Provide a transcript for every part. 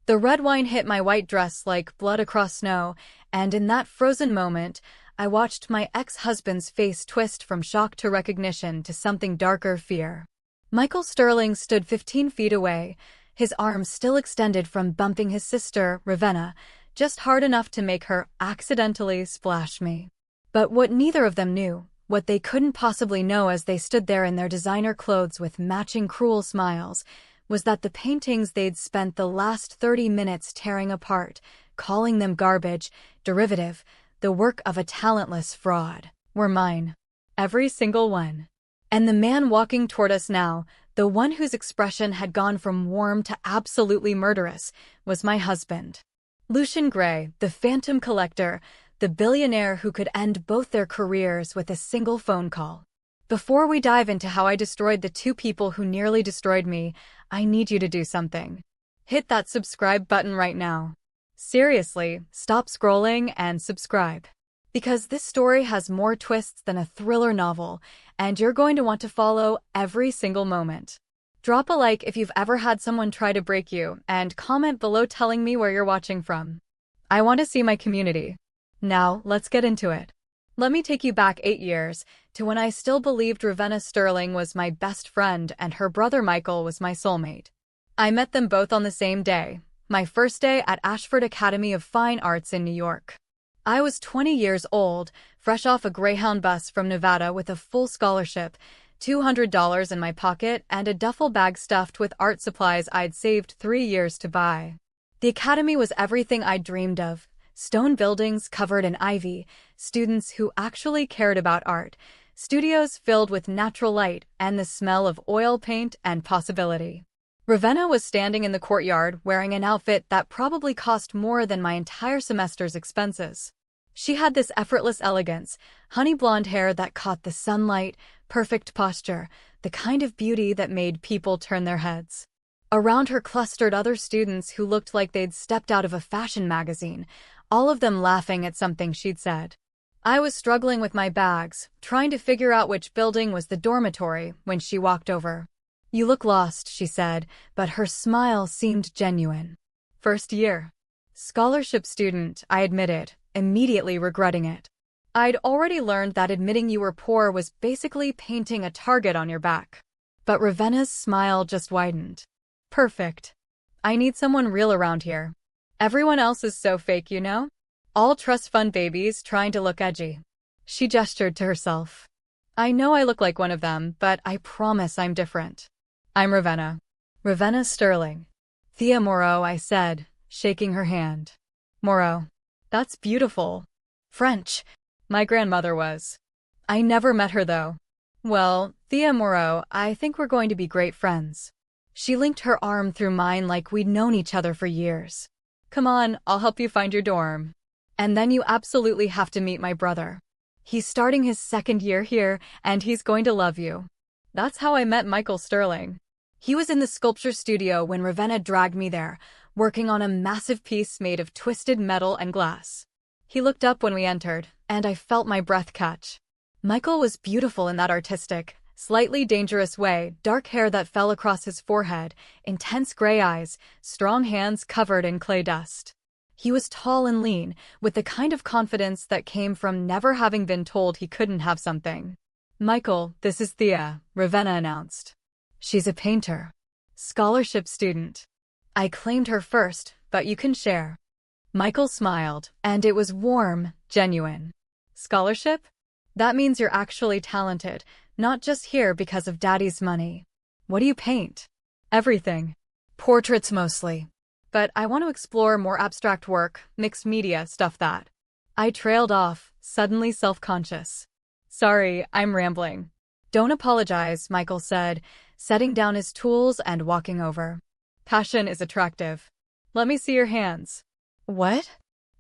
The red wine hit my white dress like blood across snow, and in that frozen moment, I watched my ex-husband's face twist from shock to recognition to something darker: fear. Michael Sterling stood 15 feet away, his arms still extended from bumping his sister, Ravenna, just hard enough to make her accidentally splash me. But what neither of them knew, what they couldn't possibly know as they stood there in their designer clothes with matching cruel smiles, was that the paintings they'd spent the last 30 minutes tearing apart, calling them garbage, derivative, the work of a talentless fraud, were mine. Every single one. And the man walking toward us now, the one whose expression had gone from warm to absolutely murderous, was my husband. Lucian Gray, the phantom collector, the billionaire who could end both their careers with a single phone call. Before we dive into how I destroyed the two people who nearly destroyed me, I need you to do something. Hit that subscribe button right now. Seriously, stop scrolling and subscribe. Because this story has more twists than a thriller novel, and you're going to want to follow every single moment. Drop a like if you've ever had someone try to break you, and comment below telling me where you're watching from. I want to see my community. Now, let's get into it. Let me take you back 8 years, to when I still believed Ravenna Sterling was my best friend and her brother Michael was my soulmate. I met them both on the same day, my first day at Ashford Academy of Fine Arts in New York. I was 20 years old, fresh off a Greyhound bus from Nevada with a full scholarship, $200 in my pocket, and a duffel bag stuffed with art supplies I'd saved 3 years to buy. The academy was everything I'd dreamed of. Stone buildings covered in ivy, students who actually cared about art, studios filled with natural light and the smell of oil paint and possibility. Ravenna was standing in the courtyard wearing an outfit that probably cost more than my entire semester's expenses. She had this effortless elegance, honey blonde hair that caught the sunlight, perfect posture, the kind of beauty that made people turn their heads. Around her clustered other students who looked like they'd stepped out of a fashion magazine, all of them laughing at something she'd said. I was struggling with my bags, trying to figure out which building was the dormitory, when she walked over. "You look lost," she said, but her smile seemed genuine. "First year." "Scholarship student," I admitted, immediately regretting it. I'd already learned that admitting you were poor was basically painting a target on your back. But Ravenna's smile just widened. "Perfect. I need someone real around here. Everyone else is so fake, you know? All trust fund babies trying to look edgy." She gestured to herself. "I know I look like one of them, but I promise I'm different. I'm Ravenna. Ravenna Sterling." "Thea Moreau," I said, shaking her hand. "Moreau. That's beautiful. French. My grandmother was. I never met her though." "Well, Thea Moreau, I think we're going to be great friends." She linked her arm through mine like we'd known each other for years. "Come on, I'll help you find your dorm. And then you absolutely have to meet my brother. He's starting his second year here, and he's going to love you." That's how I met Michael Sterling. He was in the sculpture studio when Ravenna dragged me there, working on a massive piece made of twisted metal and glass. He looked up when we entered, and I felt my breath catch. Michael was beautiful in that artistic, slightly dangerous way, dark hair that fell across his forehead, intense gray eyes, strong hands covered in clay dust. He was tall and lean, with the kind of confidence that came from never having been told he couldn't have something. "Michael, this is Thea," Ravenna announced. "She's a painter. Scholarship student." I claimed her first, but you can share. Michael smiled, and it was warm, genuine. "Scholarship? That means you're actually talented, not just here because of Daddy's money." "What do you paint?" "Everything. Portraits mostly. But I want to explore more abstract work, mixed media, stuff that." I trailed off, suddenly self-conscious. "Sorry, I'm rambling." "Don't apologize," Michael said, setting down his tools and walking over. "Passion is attractive. Let me see your hands." "What?"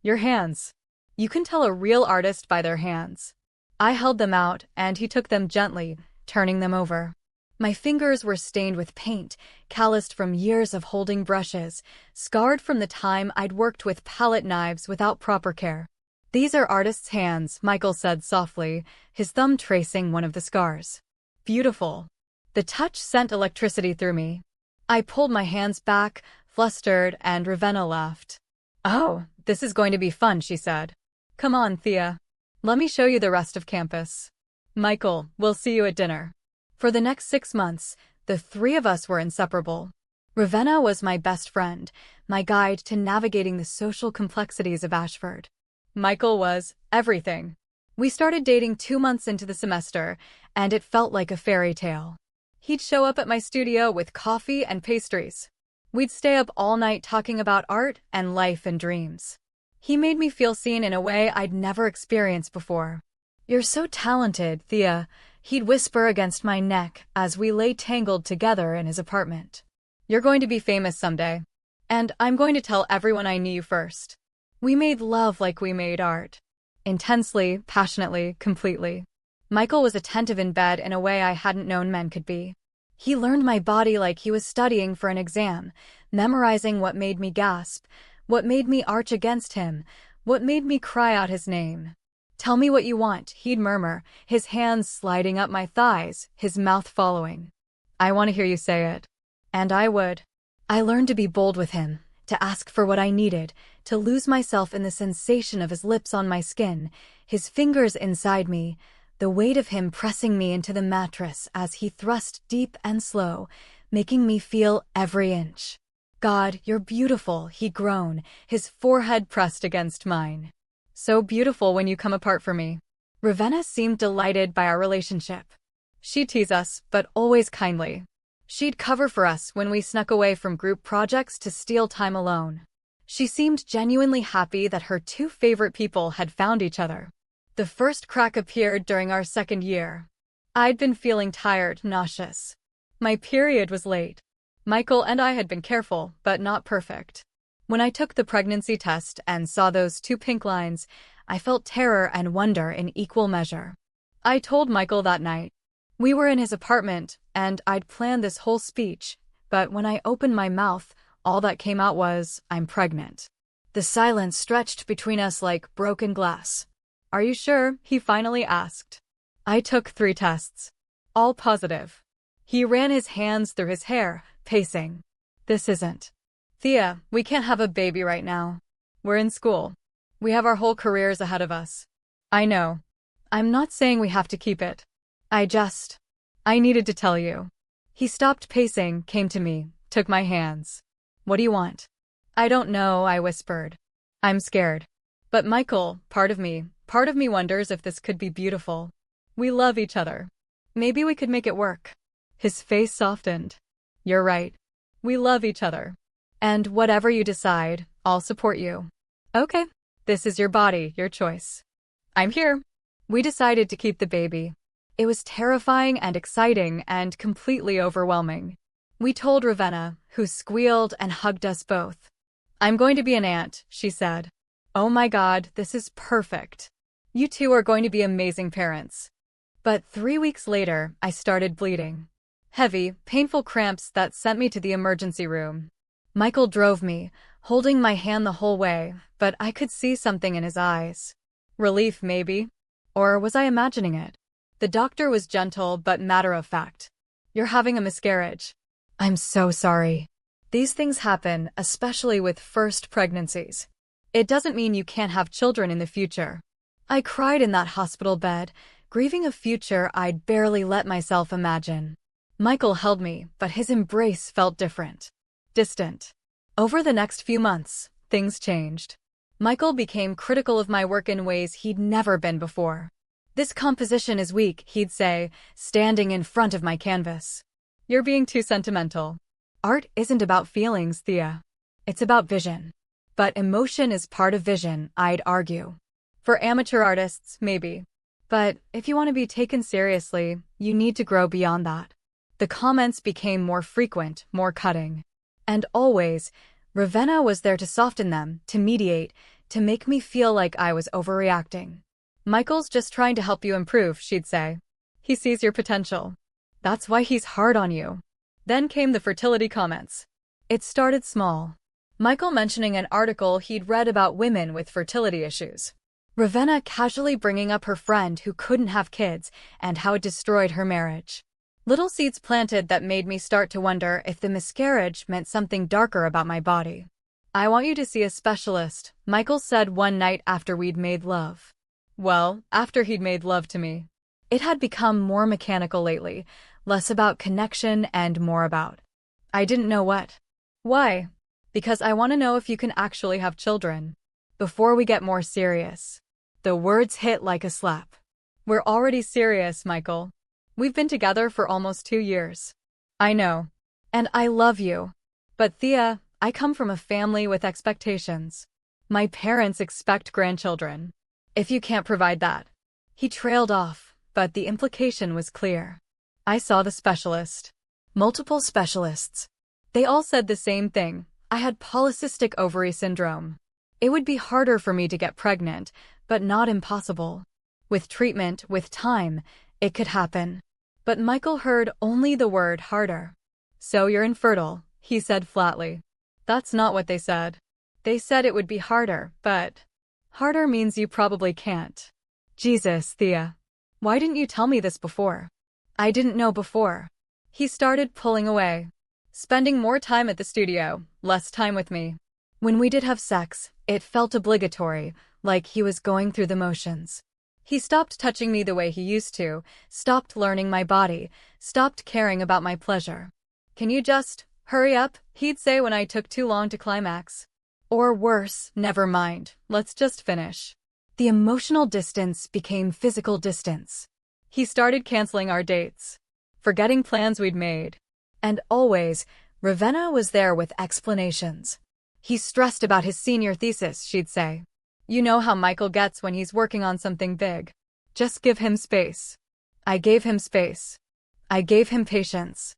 "Your hands. You can tell a real artist by their hands." I held them out, and he took them gently, turning them over. My fingers were stained with paint, calloused from years of holding brushes, scarred from the time I'd worked with palette knives without proper care. "These are artists' hands," Michael said softly, his thumb tracing one of the scars. "Beautiful." The touch sent electricity through me. I pulled my hands back, flustered, and Ravenna laughed. "Oh, this is going to be fun," she said. "Come on, Thea. Let me show you the rest of campus. Michael, we'll see you at dinner." For the next 6 months, the three of us were inseparable. Ravenna was my best friend, my guide to navigating the social complexities of Ashford. Michael was everything. We started dating 2 months into the semester, and it felt like a fairy tale. He'd show up at my studio with coffee and pastries. We'd stay up all night talking about art and life and dreams. He made me feel seen in a way I'd never experienced before. "You're so talented, Thea," he'd whisper against my neck as we lay tangled together in his apartment. "You're going to be famous someday. And I'm going to tell everyone I knew you first." We made love like we made art. Intensely, passionately, completely. Michael was attentive in bed in a way I hadn't known men could be. He learned my body like he was studying for an exam, memorizing what made me gasp, what made me arch against him, what made me cry out his name. "Tell me what you want," he'd murmur, his hands sliding up my thighs, his mouth following. "I want to hear you say it." And I would. I learned to be bold with him, to ask for what I needed, to lose myself in the sensation of his lips on my skin, his fingers inside me, the weight of him pressing me into the mattress as he thrust deep and slow, making me feel every inch. "God, you're beautiful," he groaned, his forehead pressed against mine. "So beautiful when you come apart for me." Ravenna seemed delighted by our relationship. She'd tease us, but always kindly. She'd cover for us when we snuck away from group projects to steal time alone. She seemed genuinely happy that her two favorite people had found each other. The first crack appeared during our second year. I'd been feeling tired, nauseous. My period was late. Michael and I had been careful, but not perfect. When I took the pregnancy test and saw those 2 pink lines, I felt terror and wonder in equal measure. I told Michael that night. We were in his apartment, and I'd planned this whole speech, but when I opened my mouth, all that came out was, "I'm pregnant." The silence stretched between us like broken glass. "Are you sure?" he finally asked. I took 3 tests. All positive. He ran his hands through his hair, pacing. "This isn't. Thea, we can't have a baby right now. We're in school. We have our whole careers ahead of us." "I know. I'm not saying we have to keep it. I needed to tell you." He stopped pacing, came to me, took my hands. "What do you want?" "I don't know," I whispered. "I'm scared. But Michael, part of me wonders if this could be beautiful. We love each other. Maybe we could make it work." His face softened. "You're right. We love each other. And whatever you decide, I'll support you." "Okay. This is your body, your choice. I'm here." We decided to keep the baby. It was terrifying and exciting and completely overwhelming. We told Ravenna, who squealed and hugged us both. "I'm going to be an aunt," she said. "Oh my God, this is perfect. You two are going to be amazing parents." But 3 weeks later, I started bleeding. Heavy, painful cramps that sent me to the emergency room. Michael drove me, holding my hand the whole way, but I could see something in his eyes. Relief, maybe? Or was I imagining it? The doctor was gentle but matter-of-fact. "You're having a miscarriage." "I'm so sorry." These things happen, especially with first pregnancies. It doesn't mean you can't have children in the future. I cried in that hospital bed, grieving a future I'd barely let myself imagine. Michael held me, but his embrace felt different. Distant. Over the next few months, things changed. Michael became critical of my work in ways he'd never been before. "This composition is weak," he'd say, standing in front of my canvas. "You're being too sentimental. Art isn't about feelings, Thea. It's about vision." "But emotion is part of vision," I'd argue. "For amateur artists, maybe. But if you want to be taken seriously, you need to grow beyond that." The comments became more frequent, more cutting. And always, Ravenna was there to soften them, to mediate, to make me feel like I was overreacting. "Michael's just trying to help you improve," she'd say. "He sees your potential. That's why he's hard on you." Then came the fertility comments. It started small. Michael mentioning an article he'd read about women with fertility issues. Ravenna casually bringing up her friend who couldn't have kids and how it destroyed her marriage. Little seeds planted that made me start to wonder if the miscarriage meant something darker about my body. "I want you to see a specialist," Michael said one night after we'd made love. Well, after he'd made love to me. It had become more mechanical lately, less about connection and more about I didn't know what. Why? Because I want to know if you can actually have children. Before we get more serious. The words hit like a slap. We're already serious, Michael. We've been together for almost 2 years. I know. And I love you. But Thea, I come from a family with expectations. My parents expect grandchildren. If you can't provide that. He trailed off, but the implication was clear. I saw the specialist. Multiple specialists. They all said the same thing. I had polycystic ovary syndrome. It would be harder for me to get pregnant, but not impossible. With treatment, with time, it could happen. But Michael heard only the word harder. "So you're infertile," he said flatly. "That's not what they said. They said it would be harder, but harder means you probably can't." Jesus, Thea. Why didn't you tell me this before? I didn't know before. He started pulling away. Spending more time at the studio, less time with me. When we did have sex, it felt obligatory, like he was going through the motions. He stopped touching me the way he used to, stopped learning my body, stopped caring about my pleasure. "Can you just hurry up?" he'd say when I took too long to climax. Or worse, "Never mind, let's just finish." The emotional distance became physical distance. He started canceling our dates, forgetting plans we'd made. And always, Ravenna was there with explanations. "He's stressed about his senior thesis," she'd say. "You know how Michael gets when he's working on something big. Just give him space." I gave him space. I gave him patience.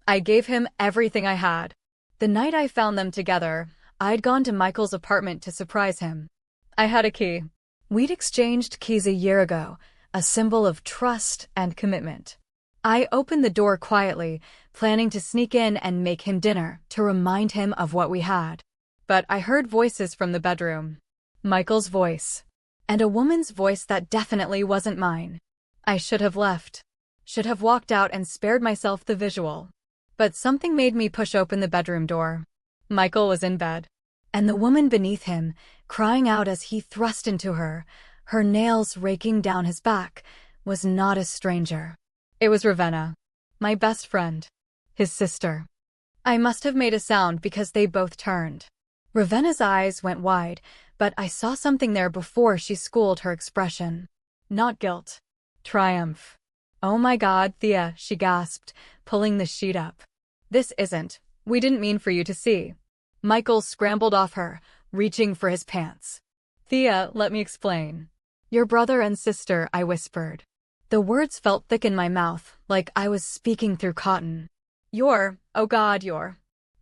I gave him everything I had. The night I found them together, I'd gone to Michael's apartment to surprise him. I had a key. We'd exchanged keys a year ago, a symbol of trust and commitment. I opened the door quietly, planning to sneak in and make him dinner to remind him of what we had. But I heard voices from the bedroom. Michael's voice. And a woman's voice that definitely wasn't mine. I should have left. Should have walked out and spared myself the visual. But something made me push open the bedroom door. Michael was in bed. And the woman beneath him, crying out as he thrust into her, her nails raking down his back, was not a stranger. It was Ravenna. My best friend. His sister. I must have made a sound because they both turned. Ravenna's eyes went wide, but I saw something there before she schooled her expression. Not guilt. Triumph. "Oh my God, Thea," she gasped, pulling the sheet up. "This isn't. We didn't mean for you to see." Michael scrambled off her, reaching for his pants. "Thea, let me explain." "Your brother and sister," I whispered. The words felt thick in my mouth, like I was speaking through cotton. Oh God,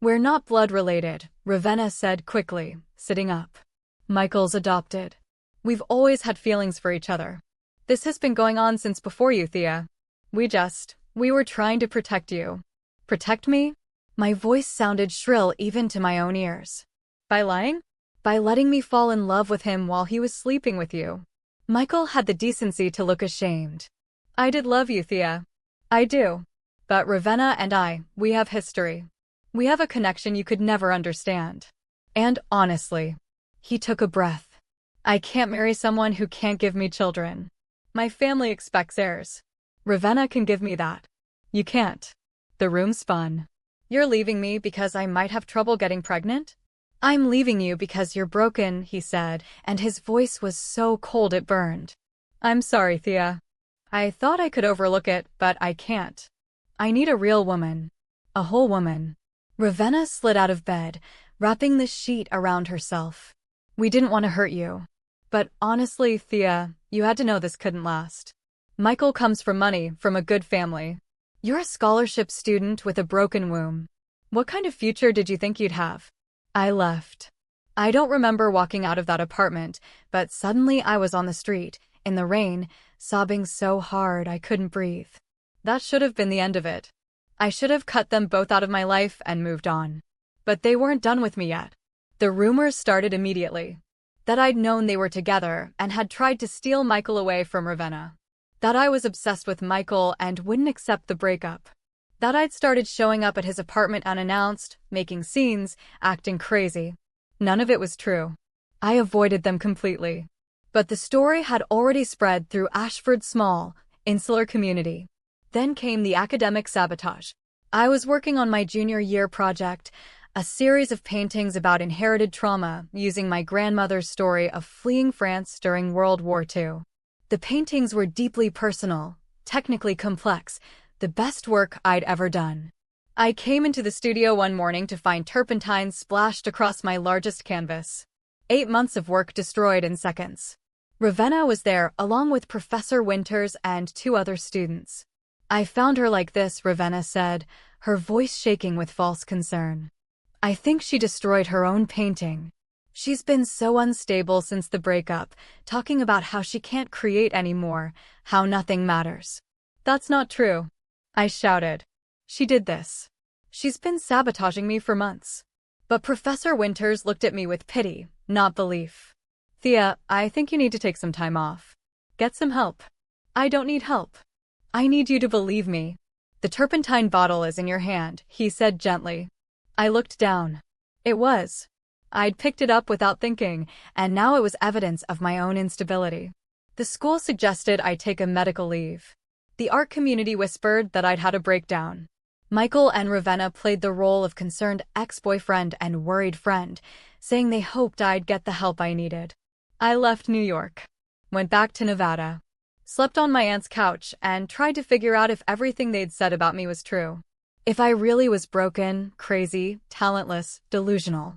We're not blood related," Ravenna said quickly, sitting up. "Michael's adopted. We've always had feelings for each other. This has been going on since before you, Thea. We were trying to protect you." "Protect me?" My voice sounded shrill even to my own ears. "By lying? By letting me fall in love with him while he was sleeping with you." Michael had the decency to look ashamed. "I did love you, Thea. I do. But Ravenna and we have history. We have a connection you could never understand. And honestly," he took a breath, "I can't marry someone who can't give me children. My family expects heirs. Ravenna can give me that. You can't." The room spun. "You're leaving me because I might have trouble getting pregnant?" "I'm leaving you because you're broken," he said, and his voice was so cold it burned. "I'm sorry, Thea. I thought I could overlook it, but I can't. I need a real woman. A whole woman." Ravenna slid out of bed, wrapping the sheet around herself. "We didn't want to hurt you. But honestly, Thea, you had to know this couldn't last. Michael comes from money, from a good family. You're a scholarship student with a broken womb. What kind of future did you think you'd have?" I left. I don't remember walking out of that apartment, but suddenly I was on the street, in the rain, sobbing so hard I couldn't breathe. That should have been the end of it. I should have cut them both out of my life and moved on. But they weren't done with me yet. The rumors started immediately. That I'd known they were together and had tried to steal Michael away from Ravenna. That I was obsessed with Michael and wouldn't accept the breakup. That I'd started showing up at his apartment unannounced, making scenes, acting crazy. None of it was true. I avoided them completely. But the story had already spread through Ashford's small, insular community. Then came the academic sabotage. I was working on my junior year project, a series of paintings about inherited trauma using my grandmother's story of fleeing France during World War II. The paintings were deeply personal, technically complex, the best work I'd ever done. I came into the studio one morning to find turpentine splashed across my largest canvas. 8 months of work destroyed in seconds. Ravenna was there along with Professor Winters and 2 other students. I found her like this, Ravenna said, her voice shaking with false concern. I think she destroyed her own painting. She's been so unstable since the breakup, talking about how she can't create anymore, how nothing matters. That's not true, I shouted. She did this. She's been sabotaging me for months. But Professor Winters looked at me with pity, not belief. Thea, I think you need to take some time off. Get some help. I don't need help. I need you to believe me. The turpentine bottle is in your hand, he said gently. I looked down. It was. I'd picked it up without thinking, and now it was evidence of my own instability. The school suggested I take a medical leave. The art community whispered that I'd had a breakdown. Michael and Ravenna played the role of concerned ex-boyfriend and worried friend, saying they hoped I'd get the help I needed. I left New York, went back to Nevada, slept on my aunt's couch, and tried to figure out if everything they'd said about me was true. If I really was broken, crazy, talentless, delusional.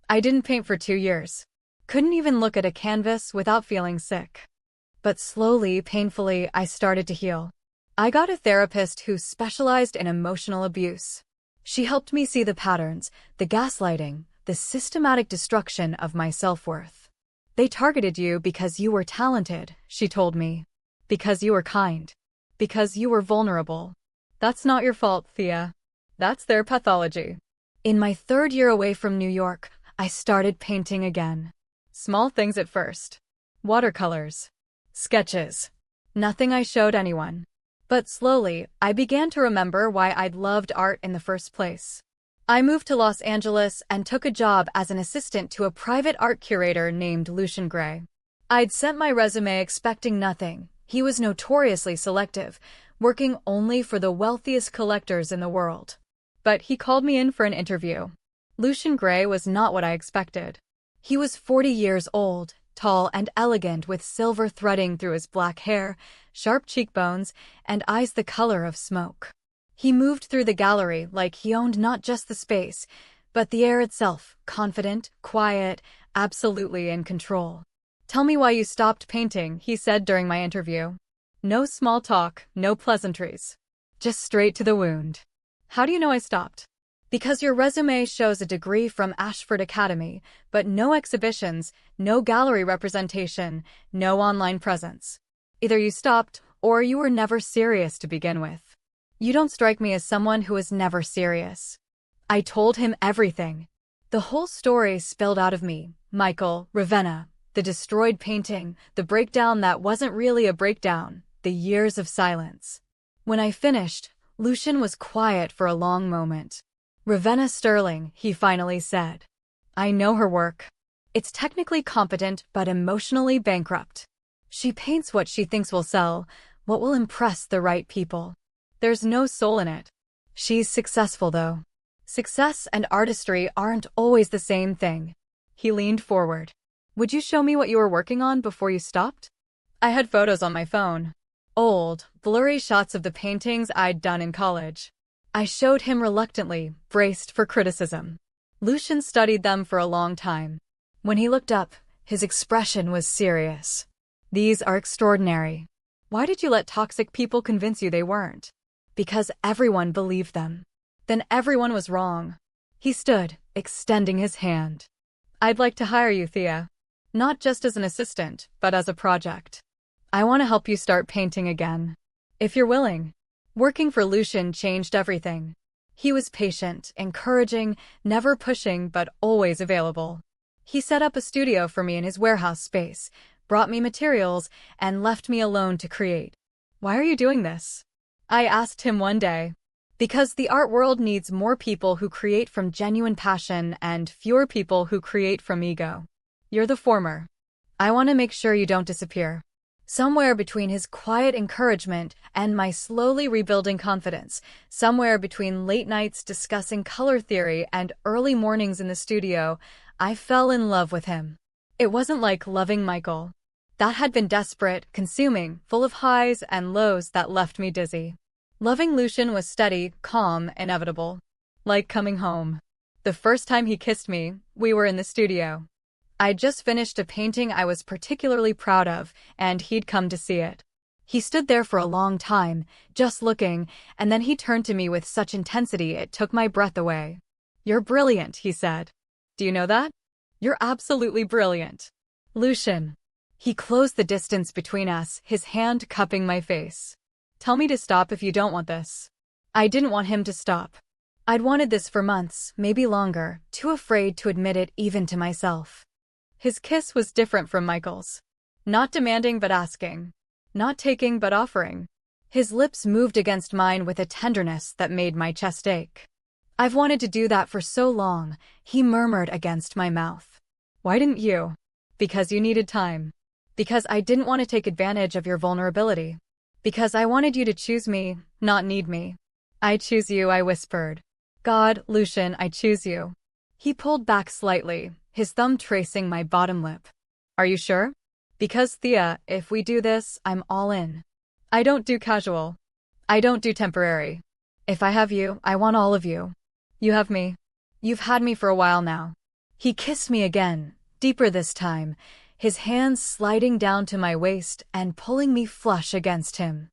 I didn't paint for 2 years. Couldn't even look at a canvas without feeling sick. But slowly, painfully, I started to heal. I got a therapist who specialized in emotional abuse. She helped me see the patterns, the gaslighting, the systematic destruction of my self-worth. They targeted you because you were talented, she told me. Because you were kind. Because you were vulnerable. That's not your fault, Thea. That's their pathology. In my 3rd year away from New York, I started painting again. Small things at first. Watercolors. Sketches. Nothing I showed anyone. But slowly, I began to remember why I'd loved art in the first place. I moved to Los Angeles and took a job as an assistant to a private art curator named Lucian Gray. I'd sent my resume expecting nothing. He was notoriously selective, working only for the wealthiest collectors in the world. But he called me in for an interview. Lucian Gray was not what I expected. He was 40 years old, tall and elegant with silver threading through his black hair, sharp cheekbones, and eyes the color of smoke. He moved through the gallery like he owned not just the space, but the air itself, confident, quiet, absolutely in control. Tell me why you stopped painting, he said during my interview. No small talk, no pleasantries. Just straight to the wound. How do you know I stopped? Because your resume shows a degree from Ashford Academy, but no exhibitions, no gallery representation, no online presence. Either you stopped, or you were never serious to begin with. You don't strike me as someone who is never serious. I told him everything. The whole story spilled out of me. Michael, Ravenna, the destroyed painting, the breakdown that wasn't really a breakdown, the years of silence. When I finished, Lucian was quiet for a long moment. Ravenna Sterling, he finally said. I know her work. It's technically competent but emotionally bankrupt. She paints what she thinks will sell, what will impress the right people. There's no soul in it. She's successful though. Success and artistry aren't always the same thing. He leaned forward. Would you show me what you were working on before you stopped? I had photos on my phone. Old, blurry shots of the paintings I'd done in college. I showed him reluctantly, braced for criticism. Lucian studied them for a long time. When he looked up, his expression was serious. These are extraordinary. Why did you let toxic people convince you they weren't? Because everyone believed them. Then everyone was wrong. He stood, extending his hand. I'd like to hire you, Thea. Not just as an assistant, but as a project. I want to help you start painting again. If you're willing. Working for Lucian changed everything. He was patient, encouraging, never pushing, but always available. He set up a studio for me in his warehouse space, brought me materials, and left me alone to create. Why are you doing this? I asked him one day. Because the art world needs more people who create from genuine passion and fewer people who create from ego. You're the former. I want to make sure you don't disappear. Somewhere between his quiet encouragement and my slowly rebuilding confidence, somewhere between late nights discussing color theory and early mornings in the studio, I fell in love with him. It wasn't like loving Michael. That had been desperate, consuming, full of highs and lows that left me dizzy. Loving Lucian was steady, calm, inevitable. Like coming home. The first time he kissed me, we were in the studio. I'd just finished a painting I was particularly proud of, and he'd come to see it. He stood there for a long time, just looking, and then he turned to me with such intensity it took my breath away. "You're brilliant," he said. "Do you know that? You're absolutely brilliant." Lucian. He closed the distance between us, his hand cupping my face. "Tell me to stop if you don't want this." I didn't want him to stop. I'd wanted this for months, maybe longer, too afraid to admit it even to myself. His kiss was different from Michael's. Not demanding but asking. Not taking but offering. His lips moved against mine with a tenderness that made my chest ache. "I've wanted to do that for so long," he murmured against my mouth. "Why didn't you?" "Because you needed time. Because I didn't want to take advantage of your vulnerability. Because I wanted you to choose me, not need me." "I choose you," I whispered. "God, Lucian, I choose you." He pulled back slightly, his thumb tracing my bottom lip. "Are you sure?" "Because Thea, if we do this, I'm all in. I don't do casual. I don't do temporary. If I have you, I want all of you. You have me. You've had me for a while now." He kissed me again, deeper this time, his hands sliding down to my waist and pulling me flush against him.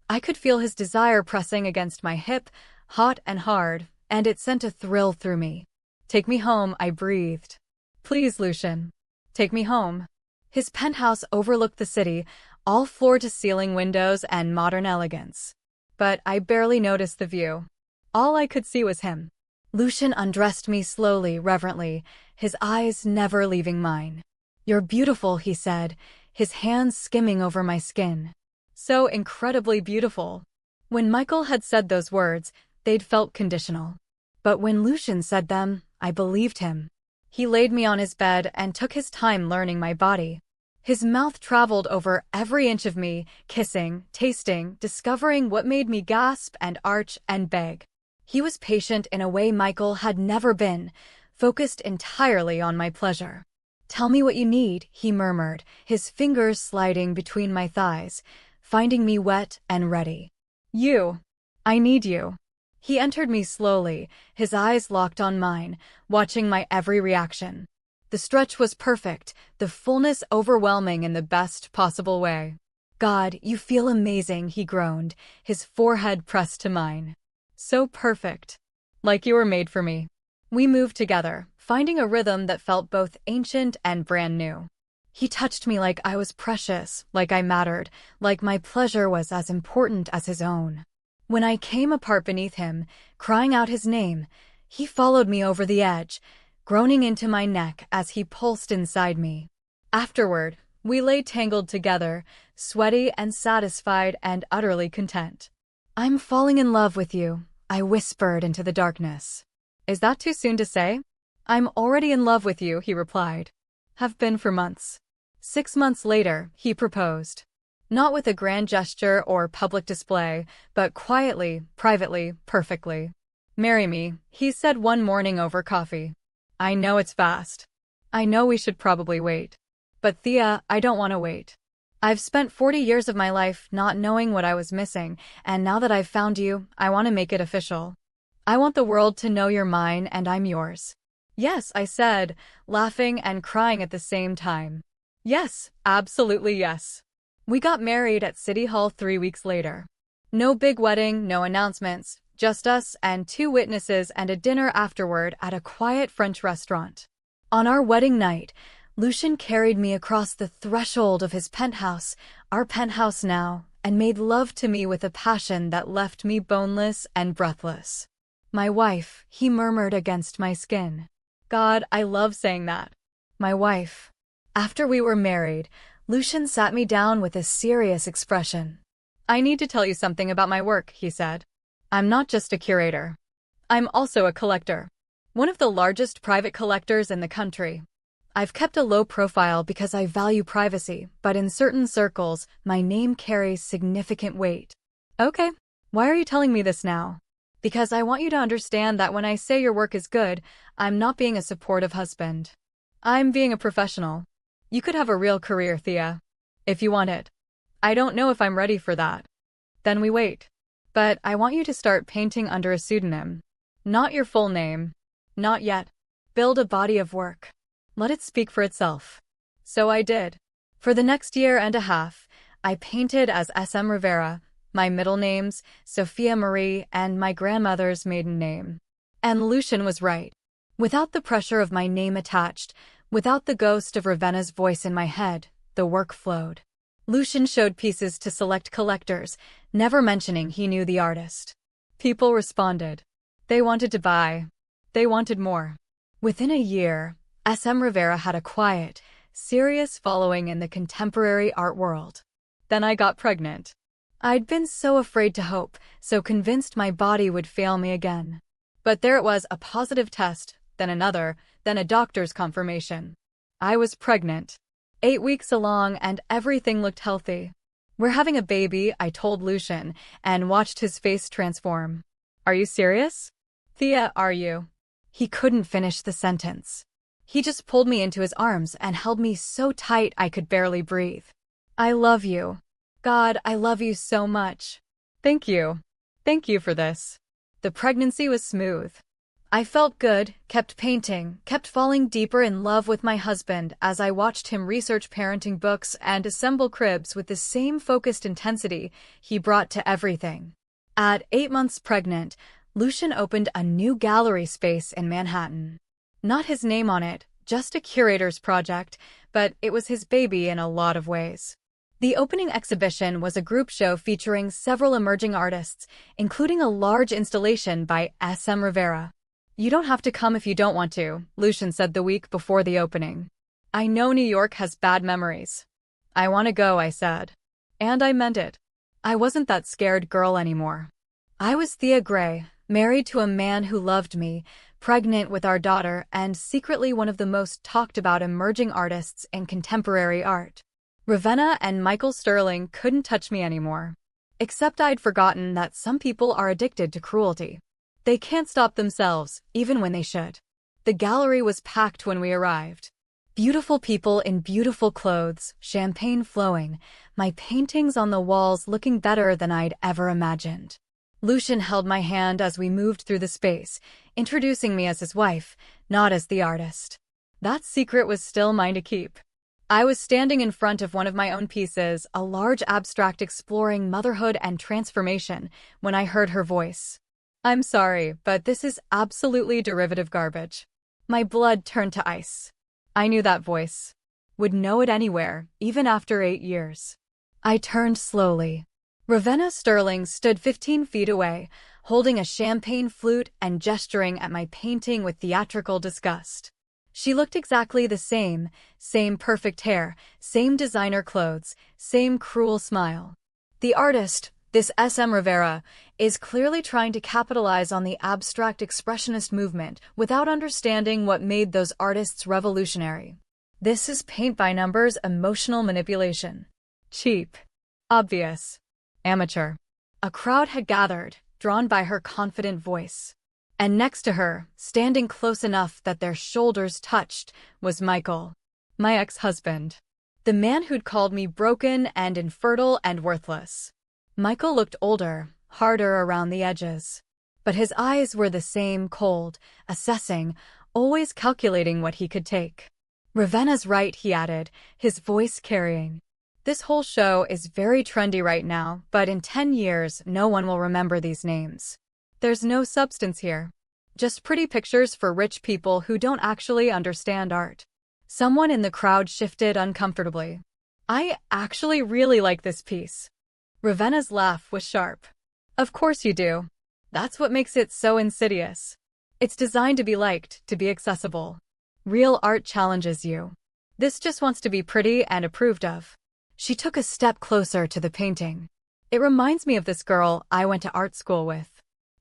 I could feel his desire pressing against my hip, hot and hard, and it sent a thrill through me. "Take me home," I breathed. "Please, Lucian. Take me home." His penthouse overlooked the city, all floor-to-ceiling windows and modern elegance. But I barely noticed the view. All I could see was him. Lucian undressed me slowly, reverently, his eyes never leaving mine. "You're beautiful," he said, his hands skimming over my skin. So incredibly beautiful. When Michael had said those words, they'd felt conditional. But when Lucian said them, I believed him. He laid me on his bed and took his time learning my body. His mouth traveled over every inch of me, kissing, tasting, discovering what made me gasp and arch and beg. He was patient in a way Michael had never been, focused entirely on my pleasure. "Tell me what you need," he murmured, his fingers sliding between my thighs, finding me wet and ready. "You. I need you." He entered me slowly, his eyes locked on mine, watching my every reaction. The stretch was perfect, the fullness overwhelming in the best possible way. "God, you feel amazing," he groaned, his forehead pressed to mine. "So perfect. Like you were made for me." We moved together, finding a rhythm that felt both ancient and brand new. He touched me like I was precious, like I mattered, like my pleasure was as important as his own. When I came apart beneath him, crying out his name, he followed me over the edge, groaning into my neck as he pulsed inside me. Afterward, we lay tangled together, sweaty and satisfied and utterly content. "I'm falling in love with you," I whispered into the darkness. "Is that too soon to say?" "I'm already in love with you," he replied. "Have been for months." 6 months later, he proposed. Not with a grand gesture or public display, but quietly, privately, perfectly. "Marry me," he said one morning over coffee. "I know it's fast. I know we should probably wait. But Thea, I don't want to wait. I've spent 40 years of my life not knowing what I was missing, and now that I've found you, I want to make it official. I want the world to know you're mine and I'm yours." "Yes," I said, laughing and crying at the same time. "Yes, absolutely yes." We got married at City Hall 3 weeks later. No big wedding, no announcements, just us and 2 witnesses and a dinner afterward at a quiet French restaurant. On our wedding night, Lucian carried me across the threshold of his penthouse, our penthouse now, and made love to me with a passion that left me boneless and breathless. "My wife," he murmured against my skin. God, I love saying that. "My wife." After we were married, Lucian sat me down with a serious expression. I need to tell you something about my work, he said. I'm not just a curator. I'm also a collector. One of the largest private collectors in the country. I've kept a low profile because I value privacy, but in certain circles, my name carries significant weight. Okay, why are you telling me this now? Because I want you to understand that when I say your work is good, I'm not being a supportive husband. I'm being a professional. You could have a real career, Thea, if you want it. I don't know if I'm ready for that. Then we wait. But I want you to start painting under a pseudonym. Not your full name. Not yet. Build a body of work. Let it speak for itself. So I did. For the next year and a half, I painted as S.M. Rivera, my middle names, Sophia Marie, and my grandmother's maiden name. And Lucian was right. Without the pressure of my name attached, without the ghost of Ravenna's voice in my head, the work flowed. Lucian showed pieces to select collectors, never mentioning he knew the artist. People responded. They wanted to buy. They wanted more. Within a year, S.M. Rivera had a quiet, serious following in the contemporary art world. Then I got pregnant. I'd been so afraid to hope, so convinced my body would fail me again. But there it was, a positive test, then another, then a doctor's confirmation. I was pregnant. 8 weeks along and everything looked healthy. We're having a baby, I told Lucian, and watched his face transform. Are you serious? Thea, are you? He couldn't finish the sentence. He just pulled me into his arms and held me so tight I could barely breathe. I love you. God, I love you so much. Thank you. Thank you for this. The pregnancy was smooth. I felt good, kept painting, kept falling deeper in love with my husband as I watched him research parenting books and assemble cribs with the same focused intensity he brought to everything. At 8 months pregnant, Lucian opened a new gallery space in Manhattan. Not his name on it, just a curator's project, but it was his baby in a lot of ways. The opening exhibition was a group show featuring several emerging artists, including a large installation by S.M. Rivera. You don't have to come if you don't want to, Lucian said the week before the opening. I know New York has bad memories. I want to go, I said. And I meant it. I wasn't that scared girl anymore. I was Thea Gray, married to a man who loved me, pregnant with our daughter, and secretly one of the most talked about emerging artists in contemporary art. Ravenna and Michael Sterling couldn't touch me anymore. Except I'd forgotten that some people are addicted to cruelty. They can't stop themselves, even when they should. The gallery was packed when we arrived. Beautiful people in beautiful clothes, champagne flowing, my paintings on the walls looking better than I'd ever imagined. Lucian held my hand as we moved through the space, introducing me as his wife, not as the artist. That secret was still mine to keep. I was standing in front of one of my own pieces, a large abstract exploring motherhood and transformation, when I heard her voice. I'm sorry, but this is absolutely derivative garbage. My blood turned to ice. I knew that voice. Would know it anywhere, even after 8 years. I turned slowly. Ravenna Sterling stood 15 feet away, holding a champagne flute and gesturing at my painting with theatrical disgust. She looked exactly the same perfect hair, same designer clothes, same cruel smile. The artist, this S.M. Rivera, is clearly trying to capitalize on the abstract expressionist movement without understanding what made those artists revolutionary. This is paint-by-numbers emotional manipulation. Cheap. Obvious. Amateur. A crowd had gathered, drawn by her confident voice. And next to her, standing close enough that their shoulders touched, was Michael, my ex-husband. The man who'd called me broken and infertile and worthless. Michael looked older, harder around the edges. But his eyes were the same, cold, assessing, always calculating what he could take. Ravenna's right, he added, his voice carrying. This whole show is very trendy right now, but in 10 years, no one will remember these names. There's no substance here. Just pretty pictures for rich people who don't actually understand art. Someone in the crowd shifted uncomfortably. I actually really like this piece. Ravenna's laugh was sharp. Of course you do. That's what makes it so insidious. It's designed to be liked, to be accessible. Real art challenges you. This just wants to be pretty and approved of. She took a step closer to the painting. It reminds me of this girl I went to art school with.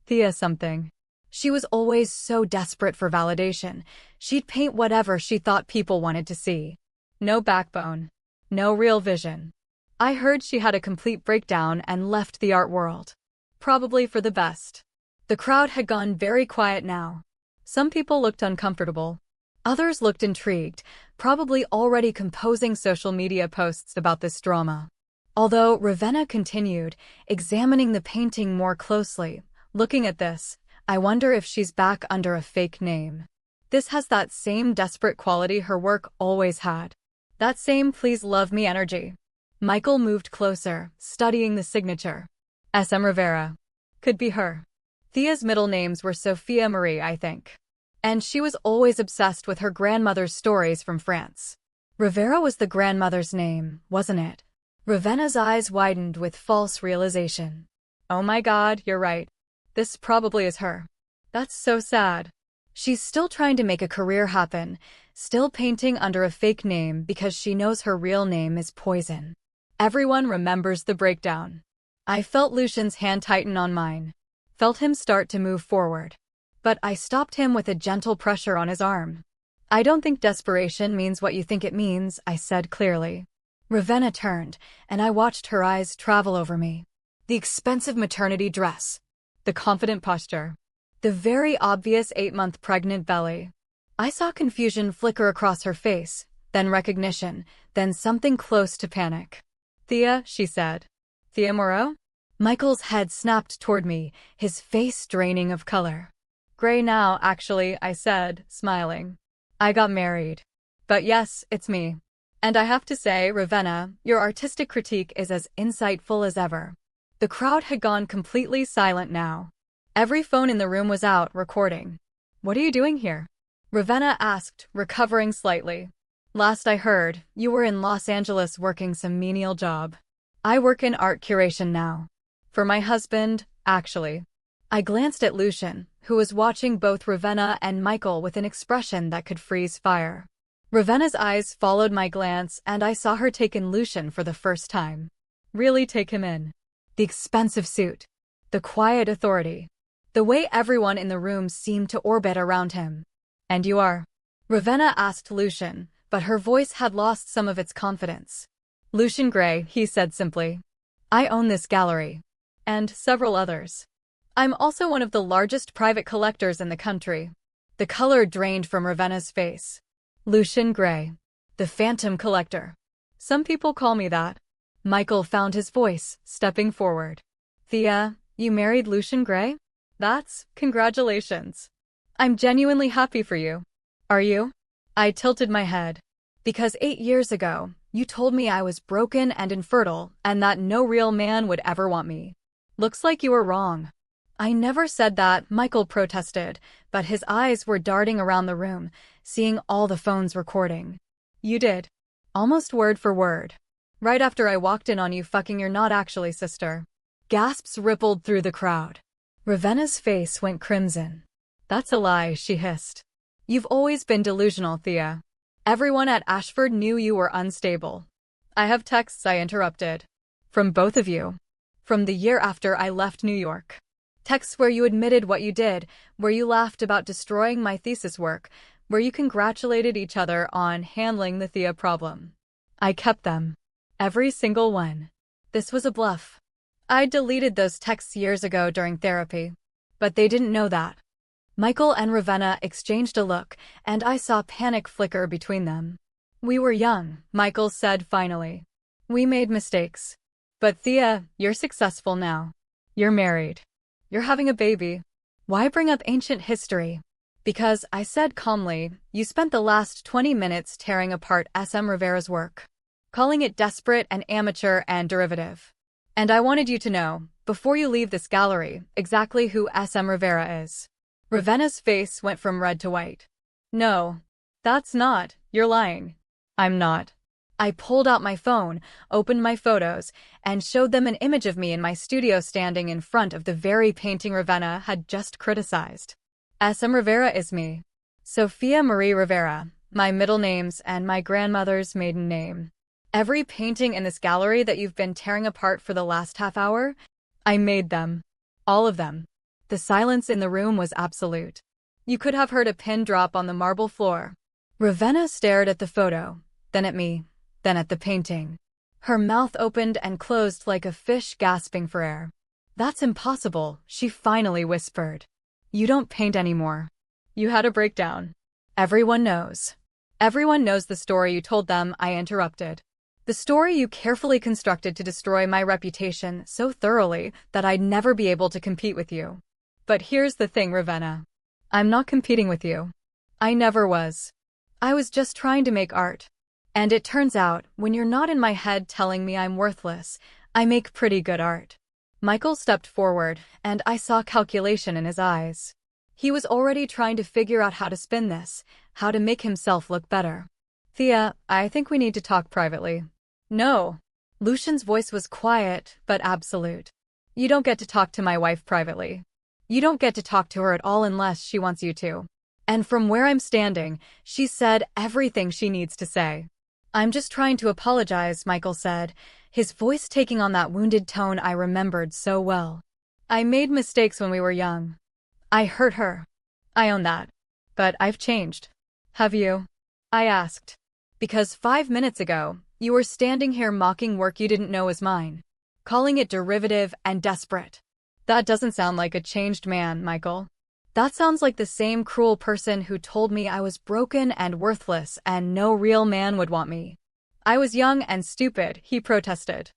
Thea something. She was always so desperate for validation. She'd paint whatever she thought people wanted to see. No backbone. No real vision. I heard she had a complete breakdown and left the art world. Probably for the best. The crowd had gone very quiet now. Some people looked uncomfortable. Others looked intrigued, probably already composing social media posts about this drama. Although Ravenna continued, examining the painting more closely. Looking at this, I wonder if she's back under a fake name. This has that same desperate quality her work always had. That same please love me energy. Michael moved closer, studying the signature. S.M. Rivera. Could be her. Thea's middle names were Sophia Marie, I think. And she was always obsessed with her grandmother's stories from France. Rivera was the grandmother's name, wasn't it? Ravenna's eyes widened with false realization. Oh my God, you're right. This probably is her. That's so sad. She's still trying to make a career happen, still painting under a fake name because she knows her real name is poison. Everyone remembers the breakdown. I felt Lucian's hand tighten on mine. Felt him start to move forward. But I stopped him with a gentle pressure on his arm. I don't think desperation means what you think it means, I said clearly. Ravenna turned, and I watched her eyes travel over me. The expensive maternity dress. The confident posture. The very obvious 8-month pregnant belly. I saw confusion flicker across her face, then recognition, then something close to panic. Thea, she said. Thea Moreau? Michael's head snapped toward me, his face draining of color. Gray now, actually, I said, smiling. I got married. But yes, it's me. And I have to say, Ravenna, your artistic critique is as insightful as ever. The crowd had gone completely silent now. Every phone in the room was out, recording. What are you doing here? Ravenna asked, recovering slightly. Last I heard, you were in Los Angeles working some menial job. I work in art curation now. For my husband, actually. I glanced at Lucian, who was watching both Ravenna and Michael with an expression that could freeze fire. Ravenna's eyes followed my glance, and I saw her take in Lucian for the first time. Really take him in. The expensive suit. The quiet authority. The way everyone in the room seemed to orbit around him. And you are? Ravenna asked Lucian, but her voice had lost some of its confidence. Lucian Gray, he said simply. I own this gallery. And several others. I'm also one of the largest private collectors in the country. The color drained from Ravenna's face. Lucian Gray. The Phantom Collector. Some people call me that. Michael found his voice, stepping forward. Thea, you married Lucian Gray? Congratulations. I'm genuinely happy for you. Are you? I tilted my head. Because 8 years ago, you told me I was broken and infertile, and that no real man would ever want me. Looks like you were wrong. I never said that, Michael protested, but his eyes were darting around the room, seeing all the phones recording. You did. Almost word for word. Right after I walked in on you fucking your not actually sister. Gasps rippled through the crowd. Ravenna's face went crimson. That's a lie, she hissed. You've always been delusional, Thea. Everyone at Ashford knew you were unstable. I have texts, I interrupted. From both of you. From the year after I left New York. Texts where you admitted what you did, where you laughed about destroying my thesis work, where you congratulated each other on handling the Thea problem. I kept them. Every single one. This was a bluff. I deleted those texts years ago during therapy. But they didn't know that. Michael and Ravenna exchanged a look, and I saw panic flicker between them. We were young, Michael said finally. We made mistakes. But Thea, you're successful now. You're married. You're having a baby. Why bring up ancient history? Because, I said calmly, you spent the last 20 minutes tearing apart S.M. Rivera's work. Calling it desperate and amateur and derivative. And I wanted you to know, before you leave this gallery, exactly who S.M. Rivera is. Ravenna's face went from red to white. No. That's not. You're lying. I'm not. I pulled out my phone, opened my photos, and showed them an image of me in my studio standing in front of the very painting Ravenna had just criticized. S.M. Rivera is me. Sophia Marie Rivera, my middle names and my grandmother's maiden name. Every painting in this gallery that you've been tearing apart for the last half hour, I made them. All of them. The silence in the room was absolute. You could have heard a pin drop on the marble floor. Ravenna stared at the photo, then at me, then at the painting. Her mouth opened and closed like a fish gasping for air. "That's impossible," she finally whispered. "You don't paint anymore. You had a breakdown." "Everyone knows. Everyone knows the story you told them," I interrupted. "The story you carefully constructed to destroy my reputation so thoroughly that I'd never be able to compete with you. But here's the thing, Ravenna. I'm not competing with you. I never was. I was just trying to make art. And it turns out, when you're not in my head telling me I'm worthless, I make pretty good art." Michael stepped forward, and I saw calculation in his eyes. He was already trying to figure out how to spin this, how to make himself look better. "Thea, I think we need to talk privately." "No." Lucian's voice was quiet, but absolute. "You don't get to talk to my wife privately. You don't get to talk to her at all unless she wants you to. And from where I'm standing, she said everything she needs to say." "I'm just trying to apologize," Michael said, his voice taking on that wounded tone I remembered so well. "I made mistakes when we were young. I hurt her. I own that. But I've changed." "Have you?" I asked. "Because 5 minutes ago, you were standing here mocking work you didn't know was mine, calling it derivative and desperate. That doesn't sound like a changed man, Michael. That sounds like the same cruel person who told me I was broken and worthless and no real man would want me. I was young and stupid," he protested.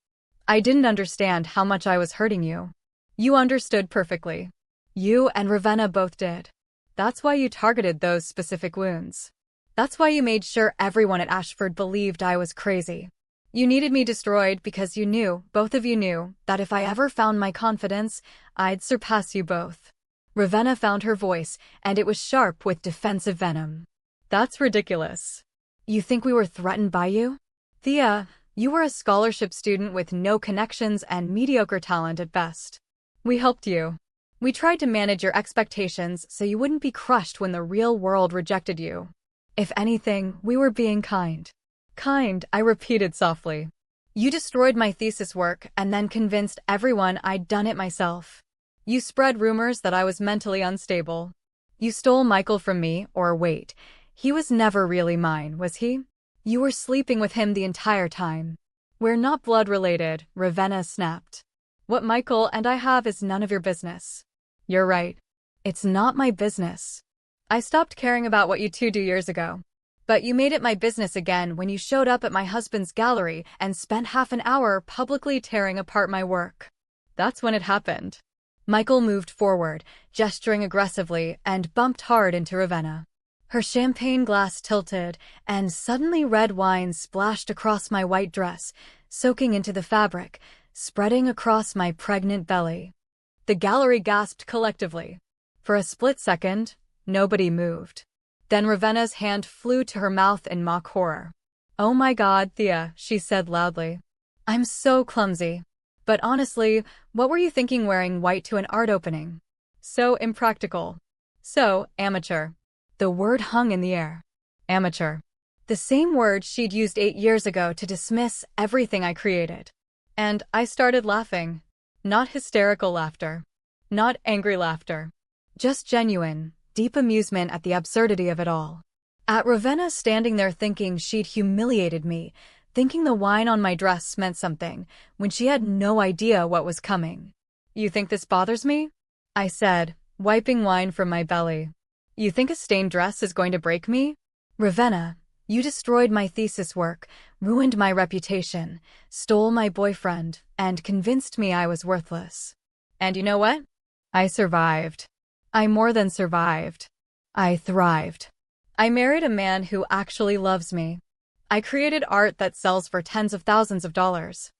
"I didn't understand how much I was hurting you. You understood perfectly. You and Ravenna both did. That's why you targeted those specific wounds. That's why you made sure everyone at Ashford believed I was crazy. You needed me destroyed because you knew, both of you knew, that if I ever found my confidence, I'd surpass you both." Ravenna found her voice, and it was sharp with defensive venom. "That's ridiculous. You think we were threatened by you? Thea, you were a scholarship student with no connections and mediocre talent at best. We helped you. We tried to manage your expectations so you wouldn't be crushed when the real world rejected you. If anything, we were being kind." "Kind," I repeated softly. "You destroyed my thesis work and then convinced everyone I'd done it myself. You spread rumors that I was mentally unstable. You stole Michael from me, or wait, he was never really mine, was he? You were sleeping with him the entire time. We're not blood related," Ravenna snapped. "What Michael and I have is none of your business." "You're right. It's not my business. I stopped caring about what you two do years ago. But you made it my business again when you showed up at my husband's gallery and spent half an hour publicly tearing apart my work. That's when it happened." Michael moved forward, gesturing aggressively, and bumped hard into Ravenna. Her champagne glass tilted, and suddenly red wine splashed across my white dress, soaking into the fabric, spreading across my pregnant belly. The gallery gasped collectively. For a split second, nobody moved. Then Ravenna's hand flew to her mouth in mock horror. "Oh my God, Thea," she said loudly. "I'm so clumsy. But honestly, what were you thinking wearing white to an art opening? So impractical. So amateur." The word hung in the air. Amateur. The same word she'd used 8 years ago to dismiss everything I created. And I started laughing. Not hysterical laughter. Not angry laughter. Just genuine, deep amusement at the absurdity of it all. At Ravenna standing there thinking she'd humiliated me, thinking the wine on my dress meant something, when she had no idea what was coming. "You think this bothers me?" I said, wiping wine from my belly. "You think a stained dress is going to break me? Ravenna, you destroyed my thesis work, ruined my reputation, stole my boyfriend, and convinced me I was worthless. And you know what? I survived. I more than survived. I thrived. I married a man who actually loves me. I created art that sells for tens of thousands of dollars.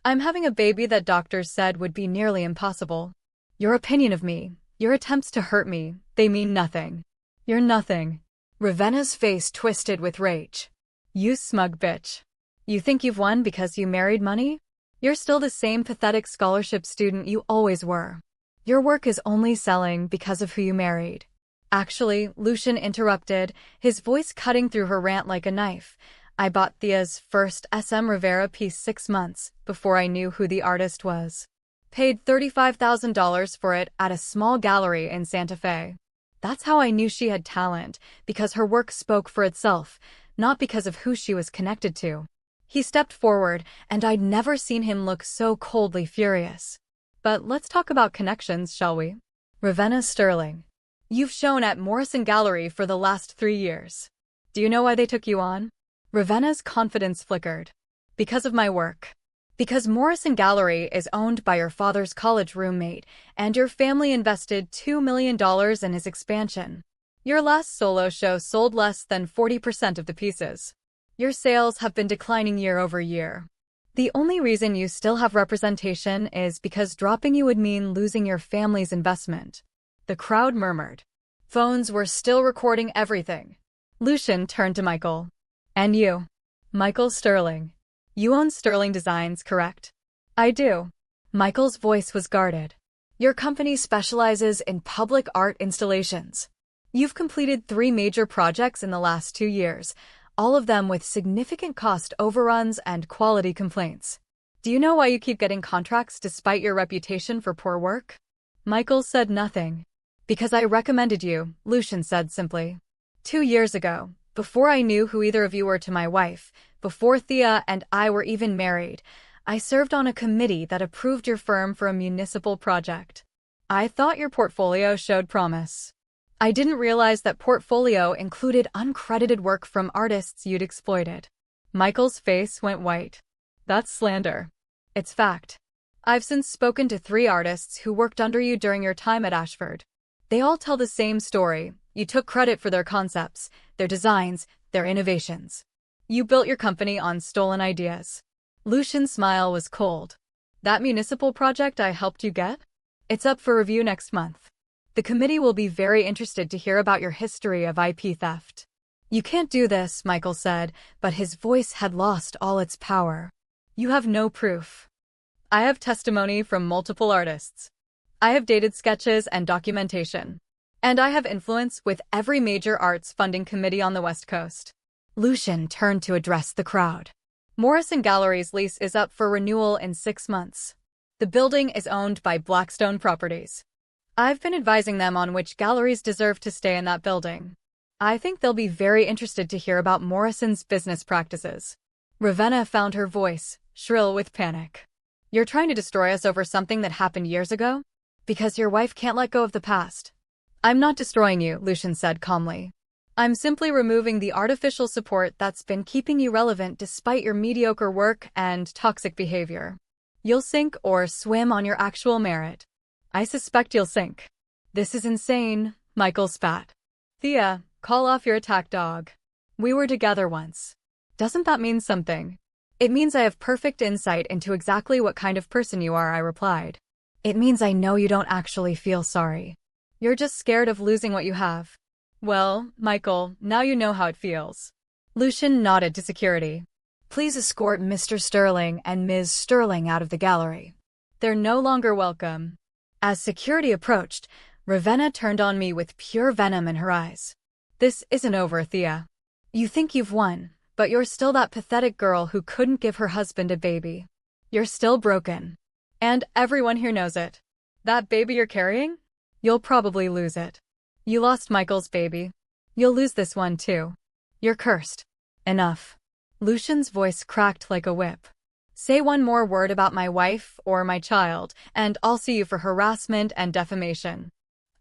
I'm having a baby that doctors said would be nearly impossible. Your opinion of me, your attempts to hurt me, they mean nothing. You're nothing." Ravenna's face twisted with rage. "You smug bitch. You think you've won because you married money? You're still the same pathetic scholarship student you always were. Your work is only selling because of who you married." "Actually," Lucian interrupted, his voice cutting through her rant like a knife, I bought Thea's first SM Rivera piece 6 months before I knew who the artist was. Paid $35,000 for it at a small gallery in Santa Fe. That's how I knew she had talent, because her work spoke for itself, not because of who she was connected to. He stepped forward, and I'd never seen him look so coldly furious. But let's talk about connections, shall we? Ravenna Sterling. You've shown at Morrison Gallery for the last 3 years. Do you know why they took you on? Ravenna's confidence flickered. Because of my work. Because Morrison Gallery is owned by your father's college roommate, and your family invested $2 million in his expansion. Your last solo show sold less than 40% of the pieces. Your sales have been declining year over year. The only reason you still have representation is because dropping you would mean losing your family's investment. The crowd murmured. Phones were still recording everything. Lucian turned to Michael. And you? Michael Sterling. You own Sterling Designs, correct? I do. Michael's voice was guarded. Your company specializes in public art installations. You've completed 3 major projects in the last 2 years, all of them with significant cost overruns and quality complaints. Do you know why you keep getting contracts despite your reputation for poor work? Michael said nothing. Because I recommended you, Lucian said simply. 2 years ago, before I knew who either of you were to my wife, before Thea and I were even married, I served on a committee that approved your firm for a municipal project. I thought your portfolio showed promise. I didn't realize that portfolio included uncredited work from artists you'd exploited. Michael's face went white. That's slander. It's fact. I've since spoken to 3 artists who worked under you during your time at Ashford. They all tell the same story. You took credit for their concepts, their designs, their innovations. You built your company on stolen ideas. Lucian's smile was cold. That municipal project I helped you get? It's up for review next month. The committee will be very interested to hear about your history of IP theft. You can't do this, Michael said, but his voice had lost all its power. You have no proof. I have testimony from multiple artists. I have dated sketches and documentation. And I have influence with every major arts funding committee on the West Coast. Lucian turned to address the crowd. Morrison Gallery's lease is up for renewal in 6 months. The building is owned by Blackstone Properties. I've been advising them on which galleries deserve to stay in that building. I think they'll be very interested to hear about Morrison's business practices. Ravenna found her voice, shrill with panic. You're trying to destroy us over something that happened years ago? Because your wife can't let go of the past. I'm not destroying you, Lucian said calmly. I'm simply removing the artificial support that's been keeping you relevant despite your mediocre work and toxic behavior. You'll sink or swim on your actual merit. I suspect you'll sink. This is insane, Michael spat. Thea, call off your attack dog. We were together once. Doesn't that mean something? It means I have perfect insight into exactly what kind of person you are, I replied. It means I know you don't actually feel sorry. You're just scared of losing what you have. Well, Michael, now you know how it feels. Lucian nodded to security. Please escort Mr. Sterling and Ms. Sterling out of the gallery. They're no longer welcome. As security approached, Ravenna turned on me with pure venom in her eyes. This isn't over, Thea. You think you've won, but you're still that pathetic girl who couldn't give her husband a baby. You're still broken. And everyone here knows it. That baby you're carrying? You'll probably lose it. You lost Michael's baby. You'll lose this one too. You're cursed. Enough. Lucian's voice cracked like a whip. Say one more word about my wife or my child, and I'll sue you for harassment and defamation.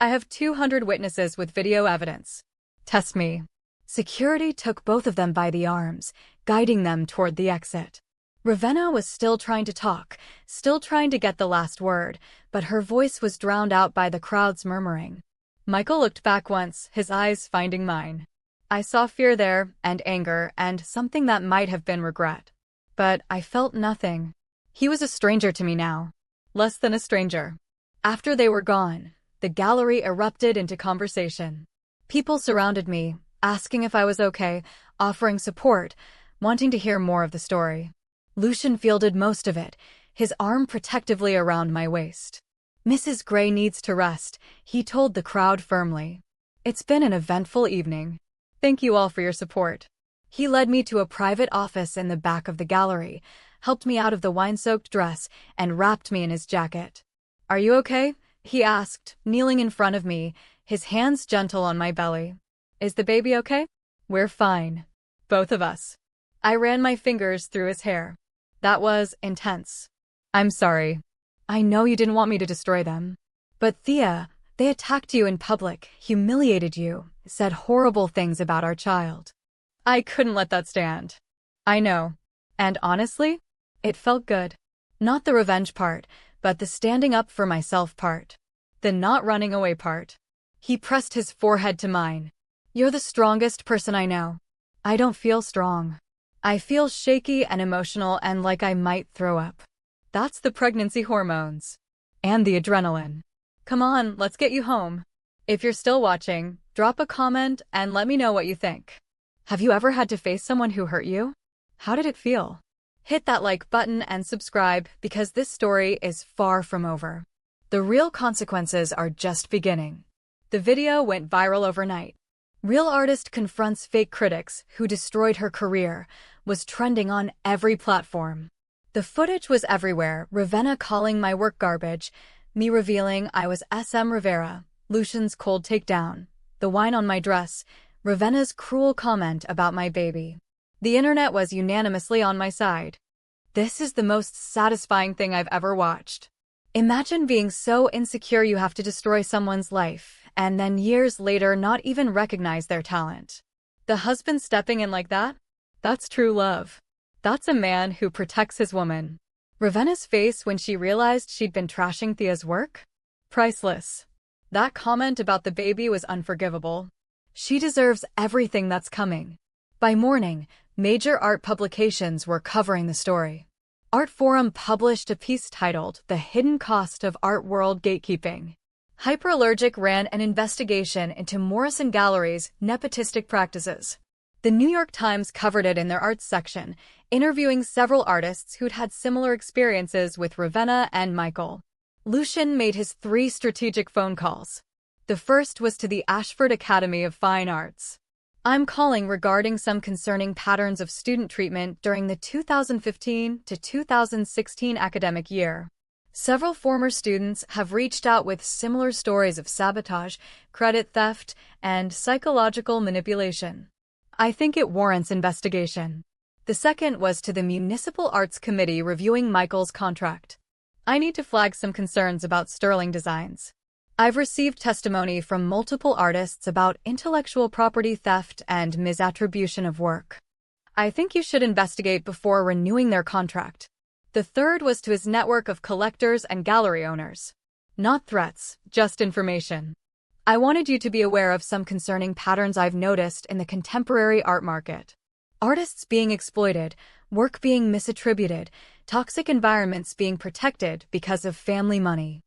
I have 200 witnesses with video evidence. Test me. Security took both of them by the arms, guiding them toward the exit. Ravenna was still trying to talk, still trying to get the last word, but her voice was drowned out by the crowd's murmuring. Michael looked back once, his eyes finding mine. I saw fear there, and anger, and something that might have been regret. But I felt nothing. He was a stranger to me now. Less than a stranger. After they were gone, the gallery erupted into conversation. People surrounded me, asking if I was okay, offering support, wanting to hear more of the story. Lucian fielded most of it, his arm protectively around my waist. Mrs. Gray needs to rest, he told the crowd firmly. It's been an eventful evening. Thank you all for your support. He led me to a private office in the back of the gallery, helped me out of the wine-soaked dress, and wrapped me in his jacket. "Are you okay?" he asked, kneeling in front of me, his hands gentle on my belly. "Is the baby okay?" "We're fine. Both of us." I ran my fingers through his hair. "That was intense. I'm sorry. I know you didn't want me to destroy them. But Thea, they attacked you in public, humiliated you, said horrible things about our child." I couldn't let that stand. "I know. And honestly, it felt good. Not the revenge part, but the standing up for myself part. The not running away part." He pressed his forehead to mine. "You're the strongest person I know." "I don't feel strong. I feel shaky and emotional and like I might throw up." "That's the pregnancy hormones. And the adrenaline. Come on, let's get you home." If you're still watching, drop a comment and let me know what you think. Have you ever had to face someone who hurt you? How did it feel? Hit that like button and subscribe because this story is far from over. The real consequences are just beginning. The video went viral overnight. "Real artist confronts fake critics who destroyed her career" was trending on every platform. The footage was everywhere, Ravenna calling my work garbage, me revealing I was SM Rivera, Lucian's cold takedown, the wine on my dress, Ravenna's cruel comment about my baby. The internet was unanimously on my side. This is the most satisfying thing I've ever watched. Imagine being so insecure you have to destroy someone's life, and then years later not even recognize their talent. The husband stepping in like that? That's true love. That's a man who protects his woman. Ravenna's face when she realized she'd been trashing Thea's work? Priceless. That comment about the baby was unforgivable. She deserves everything that's coming. By morning, major art publications were covering the story. Art Forum published a piece titled "The Hidden Cost of Art World Gatekeeping." Hyperallergic ran an investigation into Morrison Gallery's nepotistic practices. The New York Times covered it in their arts section, interviewing several artists who'd had similar experiences with Ravenna and Michael. Lucian made his 3 strategic phone calls. The first was to the Ashford Academy of Fine Arts. "I'm calling regarding some concerning patterns of student treatment during the 2015 to 2016 academic year. Several former students have reached out with similar stories of sabotage, credit theft, and psychological manipulation. I think it warrants investigation." The second was to the Municipal Arts Committee reviewing Michael's contract. "I need to flag some concerns about Sterling Designs. I've received testimony from multiple artists about intellectual property theft and misattribution of work. I think you should investigate before renewing their contract." The third was to his network of collectors and gallery owners. "Not threats, just information. I wanted you to be aware of some concerning patterns I've noticed in the contemporary art market. Artists being exploited, work being misattributed, toxic environments being protected because of family money.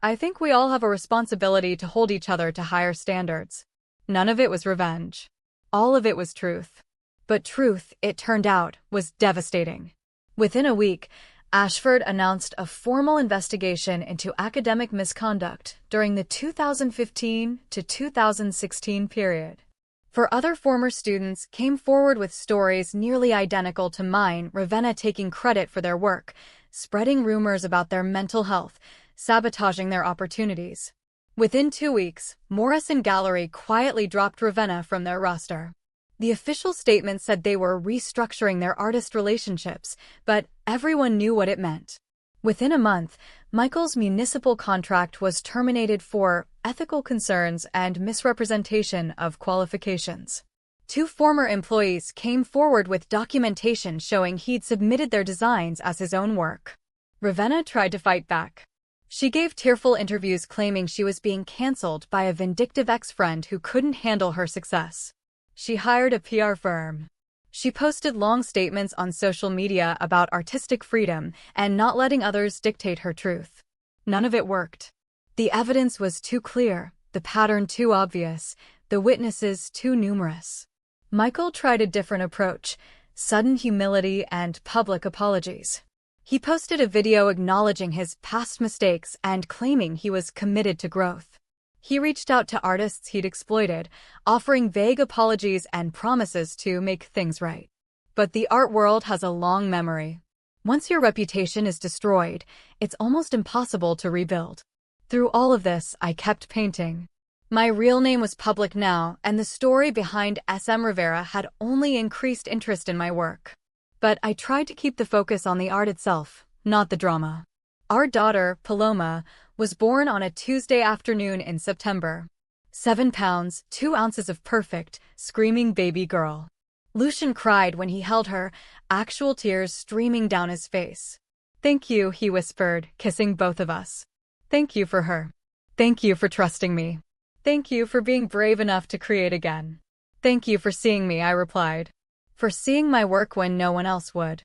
I think we all have a responsibility to hold each other to higher standards." None of it was revenge. All of it was truth. But truth, it turned out, was devastating. Within a week, Ashford announced a formal investigation into academic misconduct during the 2015 to 2016 period. For other former students came forward with stories nearly identical to mine, Ravenna taking credit for their work, spreading rumors about their mental health, sabotaging their opportunities. Within 2 weeks, Morrison Gallery quietly dropped Ravenna from their roster. The official statement said they were restructuring their artist relationships, but everyone knew what it meant. Within a month, Michael's municipal contract was terminated for ethical concerns and misrepresentation of qualifications. 2 former employees came forward with documentation showing he'd submitted their designs as his own work. Ravenna tried to fight back. She gave tearful interviews claiming she was being cancelled by a vindictive ex-friend who couldn't handle her success. She hired a PR firm. She posted long statements on social media about artistic freedom and not letting others dictate her truth. None of it worked. The evidence was too clear, the pattern too obvious, the witnesses too numerous. Michael tried a different approach, sudden humility and public apologies. He posted a video acknowledging his past mistakes and claiming he was committed to growth. He reached out to artists he'd exploited, offering vague apologies and promises to make things right. But the art world has a long memory. Once your reputation is destroyed, it's almost impossible to rebuild. Through all of this, I kept painting. My real name was public now, and the story behind SM Rivera had only increased interest in my work. But I tried to keep the focus on the art itself, not the drama. Our daughter, Paloma, was born on a Tuesday afternoon in September. 7 pounds, 2 ounces of perfect, screaming baby girl. Lucian cried when he held her, actual tears streaming down his face. "Thank you," he whispered, kissing both of us. "Thank you for her. Thank you for trusting me. Thank you for being brave enough to create again." "Thank you for seeing me," I replied. "For seeing my work when no one else would."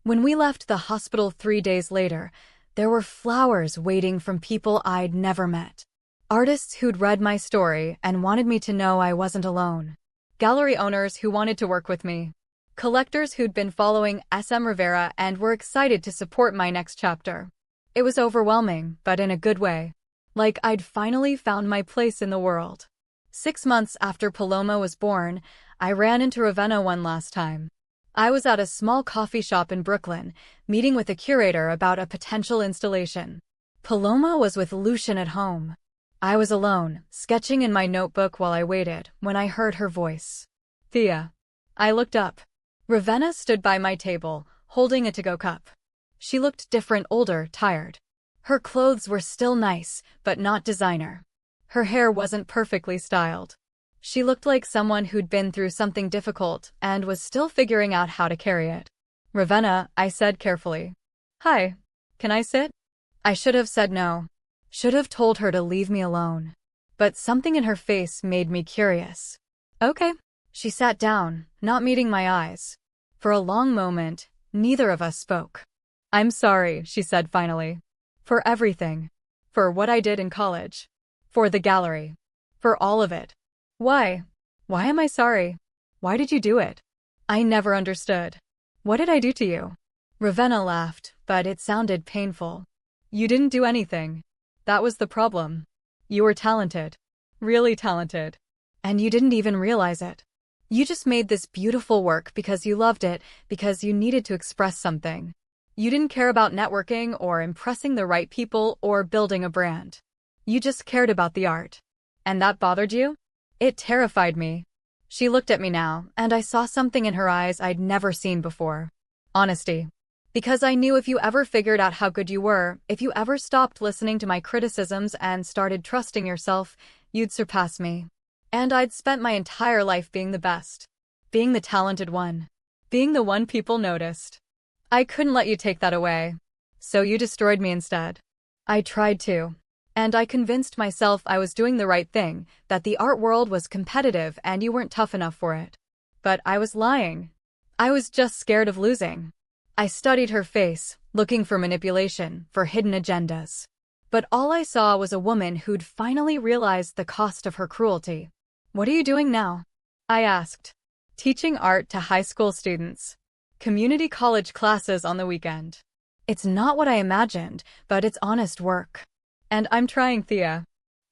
When we left the hospital 3 days later, there were flowers waiting from people I'd never met. Artists who'd read my story and wanted me to know I wasn't alone. Gallery owners who wanted to work with me. Collectors who'd been following SM Rivera and were excited to support my next chapter. It was overwhelming, but in a good way. Like I'd finally found my place in the world. 6 months after Paloma was born, I ran into Ravenna one last time. I was at a small coffee shop in Brooklyn, meeting with a curator about a potential installation. Paloma was with Lucian at home. I was alone, sketching in my notebook while I waited, when I heard her voice. "Thea." I looked up. Ravenna stood by my table, holding a to-go cup. She looked different, older, tired. Her clothes were still nice, but not designer. Her hair wasn't perfectly styled. She looked like someone who'd been through something difficult and was still figuring out how to carry it. "Ravenna," I said carefully. "Hi. Can I sit?" I should have said no. Should have told her to leave me alone. But something in her face made me curious. "Okay." She sat down, not meeting my eyes. For a long moment, neither of us spoke. "I'm sorry," she said finally. "For everything. For what I did in college. For the gallery. For all of it." "Why? Why am I sorry? Why did you do it?" I never understood. "What did I do to you?" Ravenna laughed, but it sounded painful. "You didn't do anything. That was the problem. You were talented. Really talented. And you didn't even realize it. You just made this beautiful work because you loved it, because you needed to express something. You didn't care about networking or impressing the right people or building a brand. You just cared about the art. And that bothered you?" It terrified me. She looked at me now, and I saw something in her eyes I'd never seen before. Honesty. Because I knew if you ever figured out how good you were, if you ever stopped listening to my criticisms and started trusting yourself, you'd surpass me. And I'd spent my entire life being the best. Being the talented one. Being the one people noticed. I couldn't let you take that away. So you destroyed me instead. I tried to. And I convinced myself I was doing the right thing, that the art world was competitive and you weren't tough enough for it. But I was lying. I was just scared of losing. I studied her face, looking for manipulation, for hidden agendas. But all I saw was a woman who'd finally realized the cost of her cruelty. "What are you doing now?" I asked. "Teaching art to high school students. Community college classes on the weekend. It's not what I imagined, but it's honest work. And I'm trying, Thea.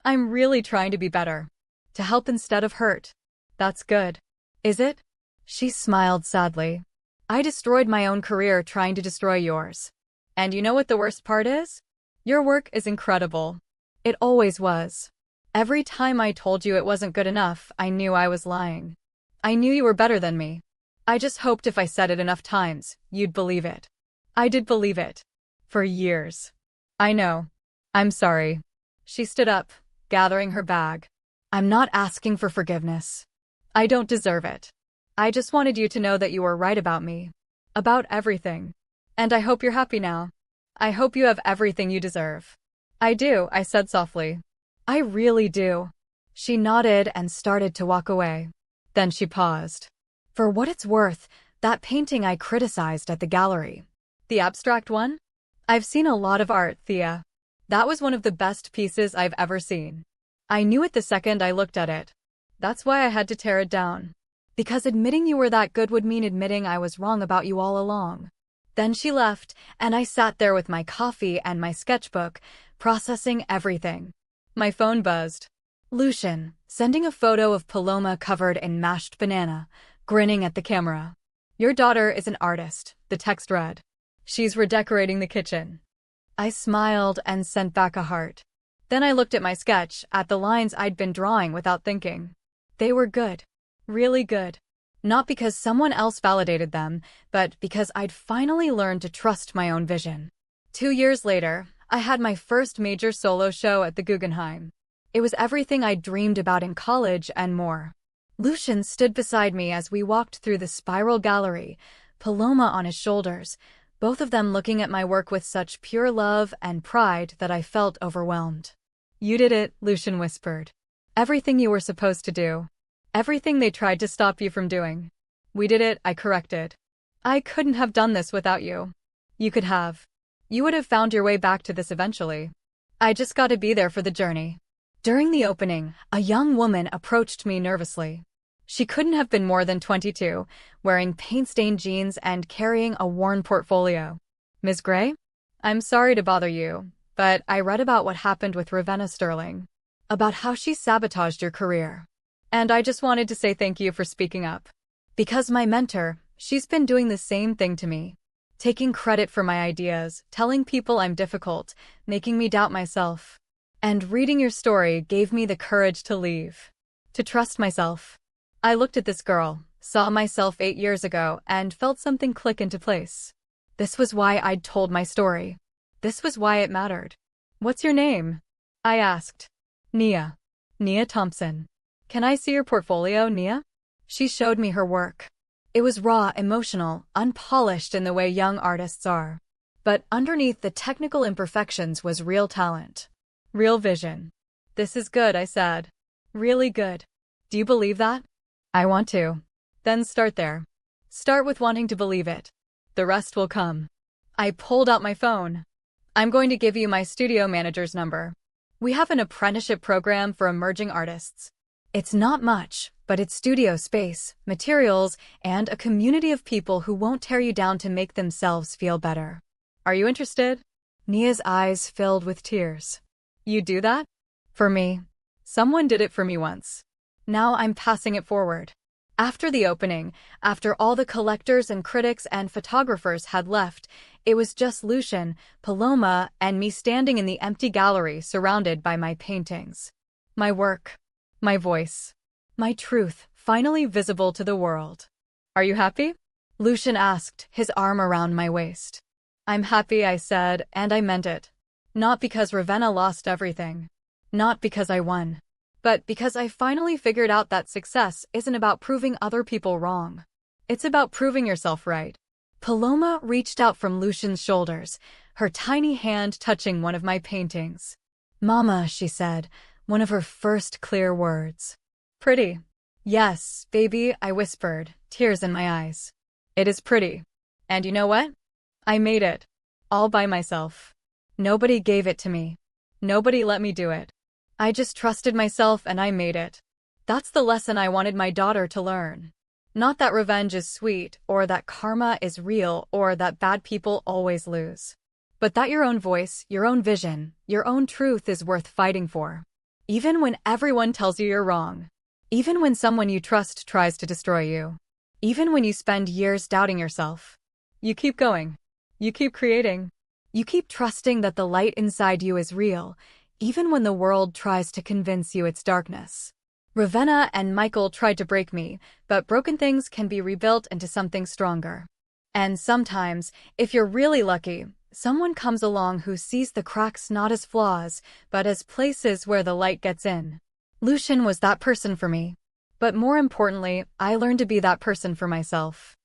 I'm really trying to be better. To help instead of hurt. That's good. Is it?" She smiled sadly. "I destroyed my own career trying to destroy yours. And you know what the worst part is? Your work is incredible. It always was. Every time I told you it wasn't good enough, I knew I was lying. I knew you were better than me. I just hoped if I said it enough times, you'd believe it. I did believe it. For years. I know. I'm sorry." She stood up, gathering her bag. "I'm not asking for forgiveness. I don't deserve it. I just wanted you to know that you were right about me. About everything. And I hope you're happy now. I hope you have everything you deserve." "I do," I said softly. "I really do." She nodded and started to walk away. Then she paused. "For what it's worth, that painting I criticized at the gallery. The abstract one? I've seen a lot of art, Thea. That was one of the best pieces I've ever seen. I knew it the second I looked at it. That's why I had to tear it down. Because admitting you were that good would mean admitting I was wrong about you all along." Then she left, and I sat there with my coffee and my sketchbook, processing everything. My phone buzzed. Lucian, sending a photo of Paloma covered in mashed banana, grinning at the camera. Your daughter is an artist, the text read. She's redecorating the kitchen. I smiled and sent back a heart. Then I looked at my sketch, at the lines I'd been drawing without thinking. They were good. Really good. Not because someone else validated them, but because I'd finally learned to trust my own vision. 2 years later, I had my first major solo show at the Guggenheim. It was everything I'd dreamed about in college and more. Lucian stood beside me as we walked through the spiral gallery, Paloma on his shoulders, both of them looking at my work with such pure love and pride that I felt overwhelmed. You did it, Lucian whispered. Everything you were supposed to do. Everything they tried to stop you from doing. We did it, I corrected. I couldn't have done this without you. You could have. You would have found your way back to this eventually. I just got to be there for the journey. During the opening, a young woman approached me nervously. She couldn't have been more than 22, wearing paint-stained jeans and carrying a worn portfolio. Ms. Gray? I'm sorry to bother you, but I read about what happened with Ravenna Sterling. About how she sabotaged your career. And I just wanted to say thank you for speaking up. Because my mentor, she's been doing the same thing to me. Taking credit for my ideas, telling people I'm difficult, making me doubt myself. And reading your story gave me the courage to leave. To trust myself. I looked at this girl, saw myself 8 years ago, and felt something click into place. This was why I'd told my story. This was why it mattered. What's your name? I asked. Nia. Nia Thompson. Can I see your portfolio, Nia? She showed me her work. It was raw, emotional, unpolished in the way young artists are. But underneath the technical imperfections was real talent. Real vision. This is good, I said. Really good. Do you believe that? I want to. Then start there. Start with wanting to believe it. The rest will come. I pulled out my phone. I'm going to give you my studio manager's number. We have an apprenticeship program for emerging artists. It's not much, but it's studio space, materials, and a community of people who won't tear you down to make themselves feel better. Are you interested? Nia's eyes filled with tears. You do that? For me. Someone did it for me once. Now I'm passing it forward. After the opening, after all the collectors and critics and photographers had left, it was just Lucian, Paloma, and me standing in the empty gallery surrounded by my paintings. My work. My voice. My truth, finally visible to the world. Are you happy? Lucian asked, his arm around my waist. I'm happy, I said, and I meant it. Not because Ravenna lost everything. Not because I won. But because I finally figured out that success isn't about proving other people wrong. It's about proving yourself right. Paloma reached out from Lucian's shoulders, her tiny hand touching one of my paintings. Mama, she said, one of her first clear words. Pretty. Yes, baby, I whispered, tears in my eyes. It is pretty. And you know what? I made it. All by myself. Nobody gave it to me. Nobody let me do it. I just trusted myself and I made it. That's the lesson I wanted my daughter to learn. Not that revenge is sweet, or that karma is real, or that bad people always lose. But that your own voice, your own vision, your own truth is worth fighting for. Even when everyone tells you you're wrong. Even when someone you trust tries to destroy you. Even when you spend years doubting yourself. You keep going. You keep creating. You keep trusting that the light inside you is real, even when the world tries to convince you it's darkness. Ravenna and Michael tried to break me, but broken things can be rebuilt into something stronger. And sometimes, if you're really lucky, someone comes along who sees the cracks not as flaws, but as places where the light gets in. Lucian was that person for me. But more importantly, I learned to be that person for myself.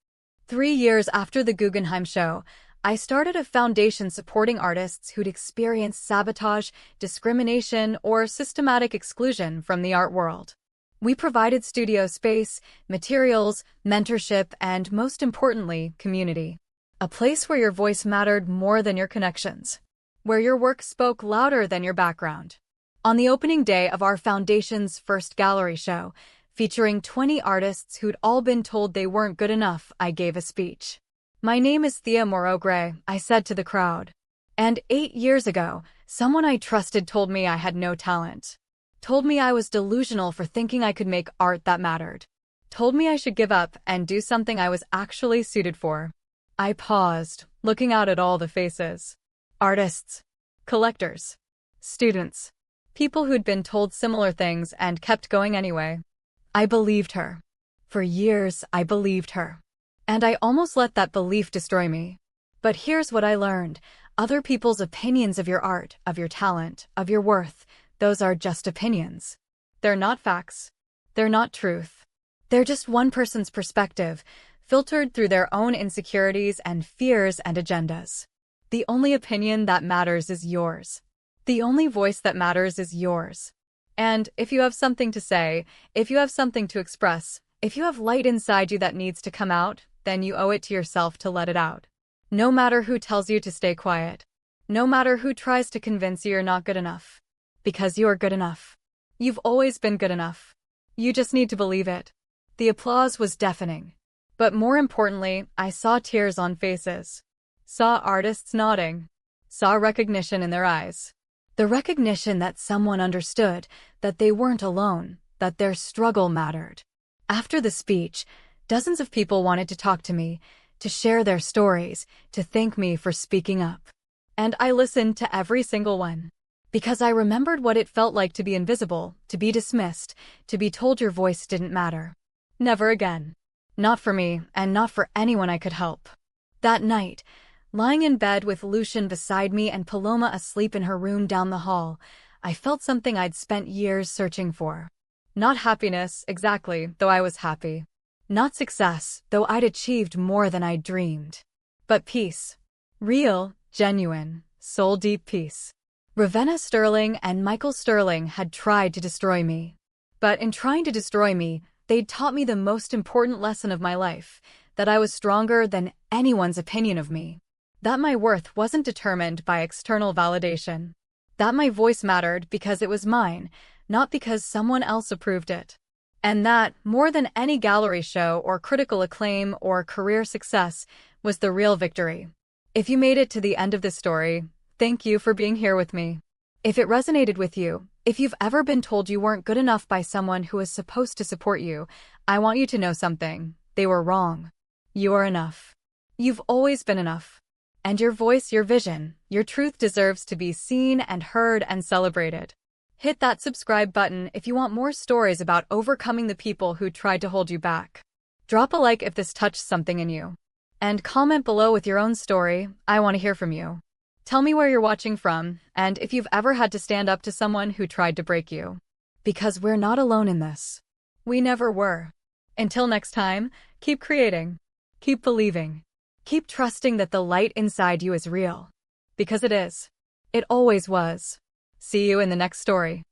3 years after the Guggenheim show, I started a foundation supporting artists who'd experienced sabotage, discrimination, or systematic exclusion from the art world. We provided studio space, materials, mentorship, and most importantly, community. A place where your voice mattered more than your connections. Where your work spoke louder than your background. On the opening day of our foundation's first gallery show, featuring 20 artists who'd all been told they weren't good enough, I gave a speech. My name is Thea Moreau-Gray, I said to the crowd. And 8 years ago, someone I trusted told me I had no talent. Told me I was delusional for thinking I could make art that mattered. Told me I should give up and do something I was actually suited for. I paused, looking out at all the faces. Artists, collectors, students, people who'd been told similar things and kept going anyway. I believed her. For years, I believed her. And I almost let that belief destroy me. But here's what I learned. Other people's opinions of your art, of your talent, of your worth, those are just opinions. They're not facts. They're not truth. They're just one person's perspective, filtered through their own insecurities and fears and agendas. The only opinion that matters is yours. The only voice that matters is yours. And if you have something to say, if you have something to express, if you have light inside you that needs to come out, then you owe it to yourself to let it out. No matter who tells you to stay quiet. No matter who tries to convince you you're not good enough. Because you are good enough. You've always been good enough. You just need to believe it. The applause was deafening. But more importantly, I saw tears on faces. Saw artists nodding. Saw recognition in their eyes. The recognition that someone understood, that they weren't alone, that their struggle mattered. After the speech, dozens of people wanted to talk to me, to share their stories, to thank me for speaking up. And I listened to every single one. Because I remembered what it felt like to be invisible, to be dismissed, to be told your voice didn't matter. Never again. Not for me, and not for anyone I could help. That night, lying in bed with Lucian beside me and Paloma asleep in her room down the hall, I felt something I'd spent years searching for. Not happiness, exactly, though I was happy. Not success, though I'd achieved more than I'd dreamed. But peace. Real, genuine, soul-deep peace. Ravenna Sterling and Michael Sterling had tried to destroy me. But in trying to destroy me, they'd taught me the most important lesson of my life, that I was stronger than anyone's opinion of me. That my worth wasn't determined by external validation. That my voice mattered because it was mine, not because someone else approved it. And that, more than any gallery show or critical acclaim or career success, was the real victory. If you made it to the end of this story, thank you for being here with me. If it resonated with you, if you've ever been told you weren't good enough by someone who was supposed to support you, I want you to know something. They were wrong. You are enough. You've always been enough. And your voice, your vision, your truth deserves to be seen and heard and celebrated. Hit that subscribe button if you want more stories about overcoming the people who tried to hold you back. Drop a like if this touched something in you. And comment below with your own story. I want to hear from you. Tell me where you're watching from, and if you've ever had to stand up to someone who tried to break you. Because we're not alone in this. We never were. Until next time, keep creating. Keep believing. Keep trusting that the light inside you is real. Because it is. It always was. See you in the next story.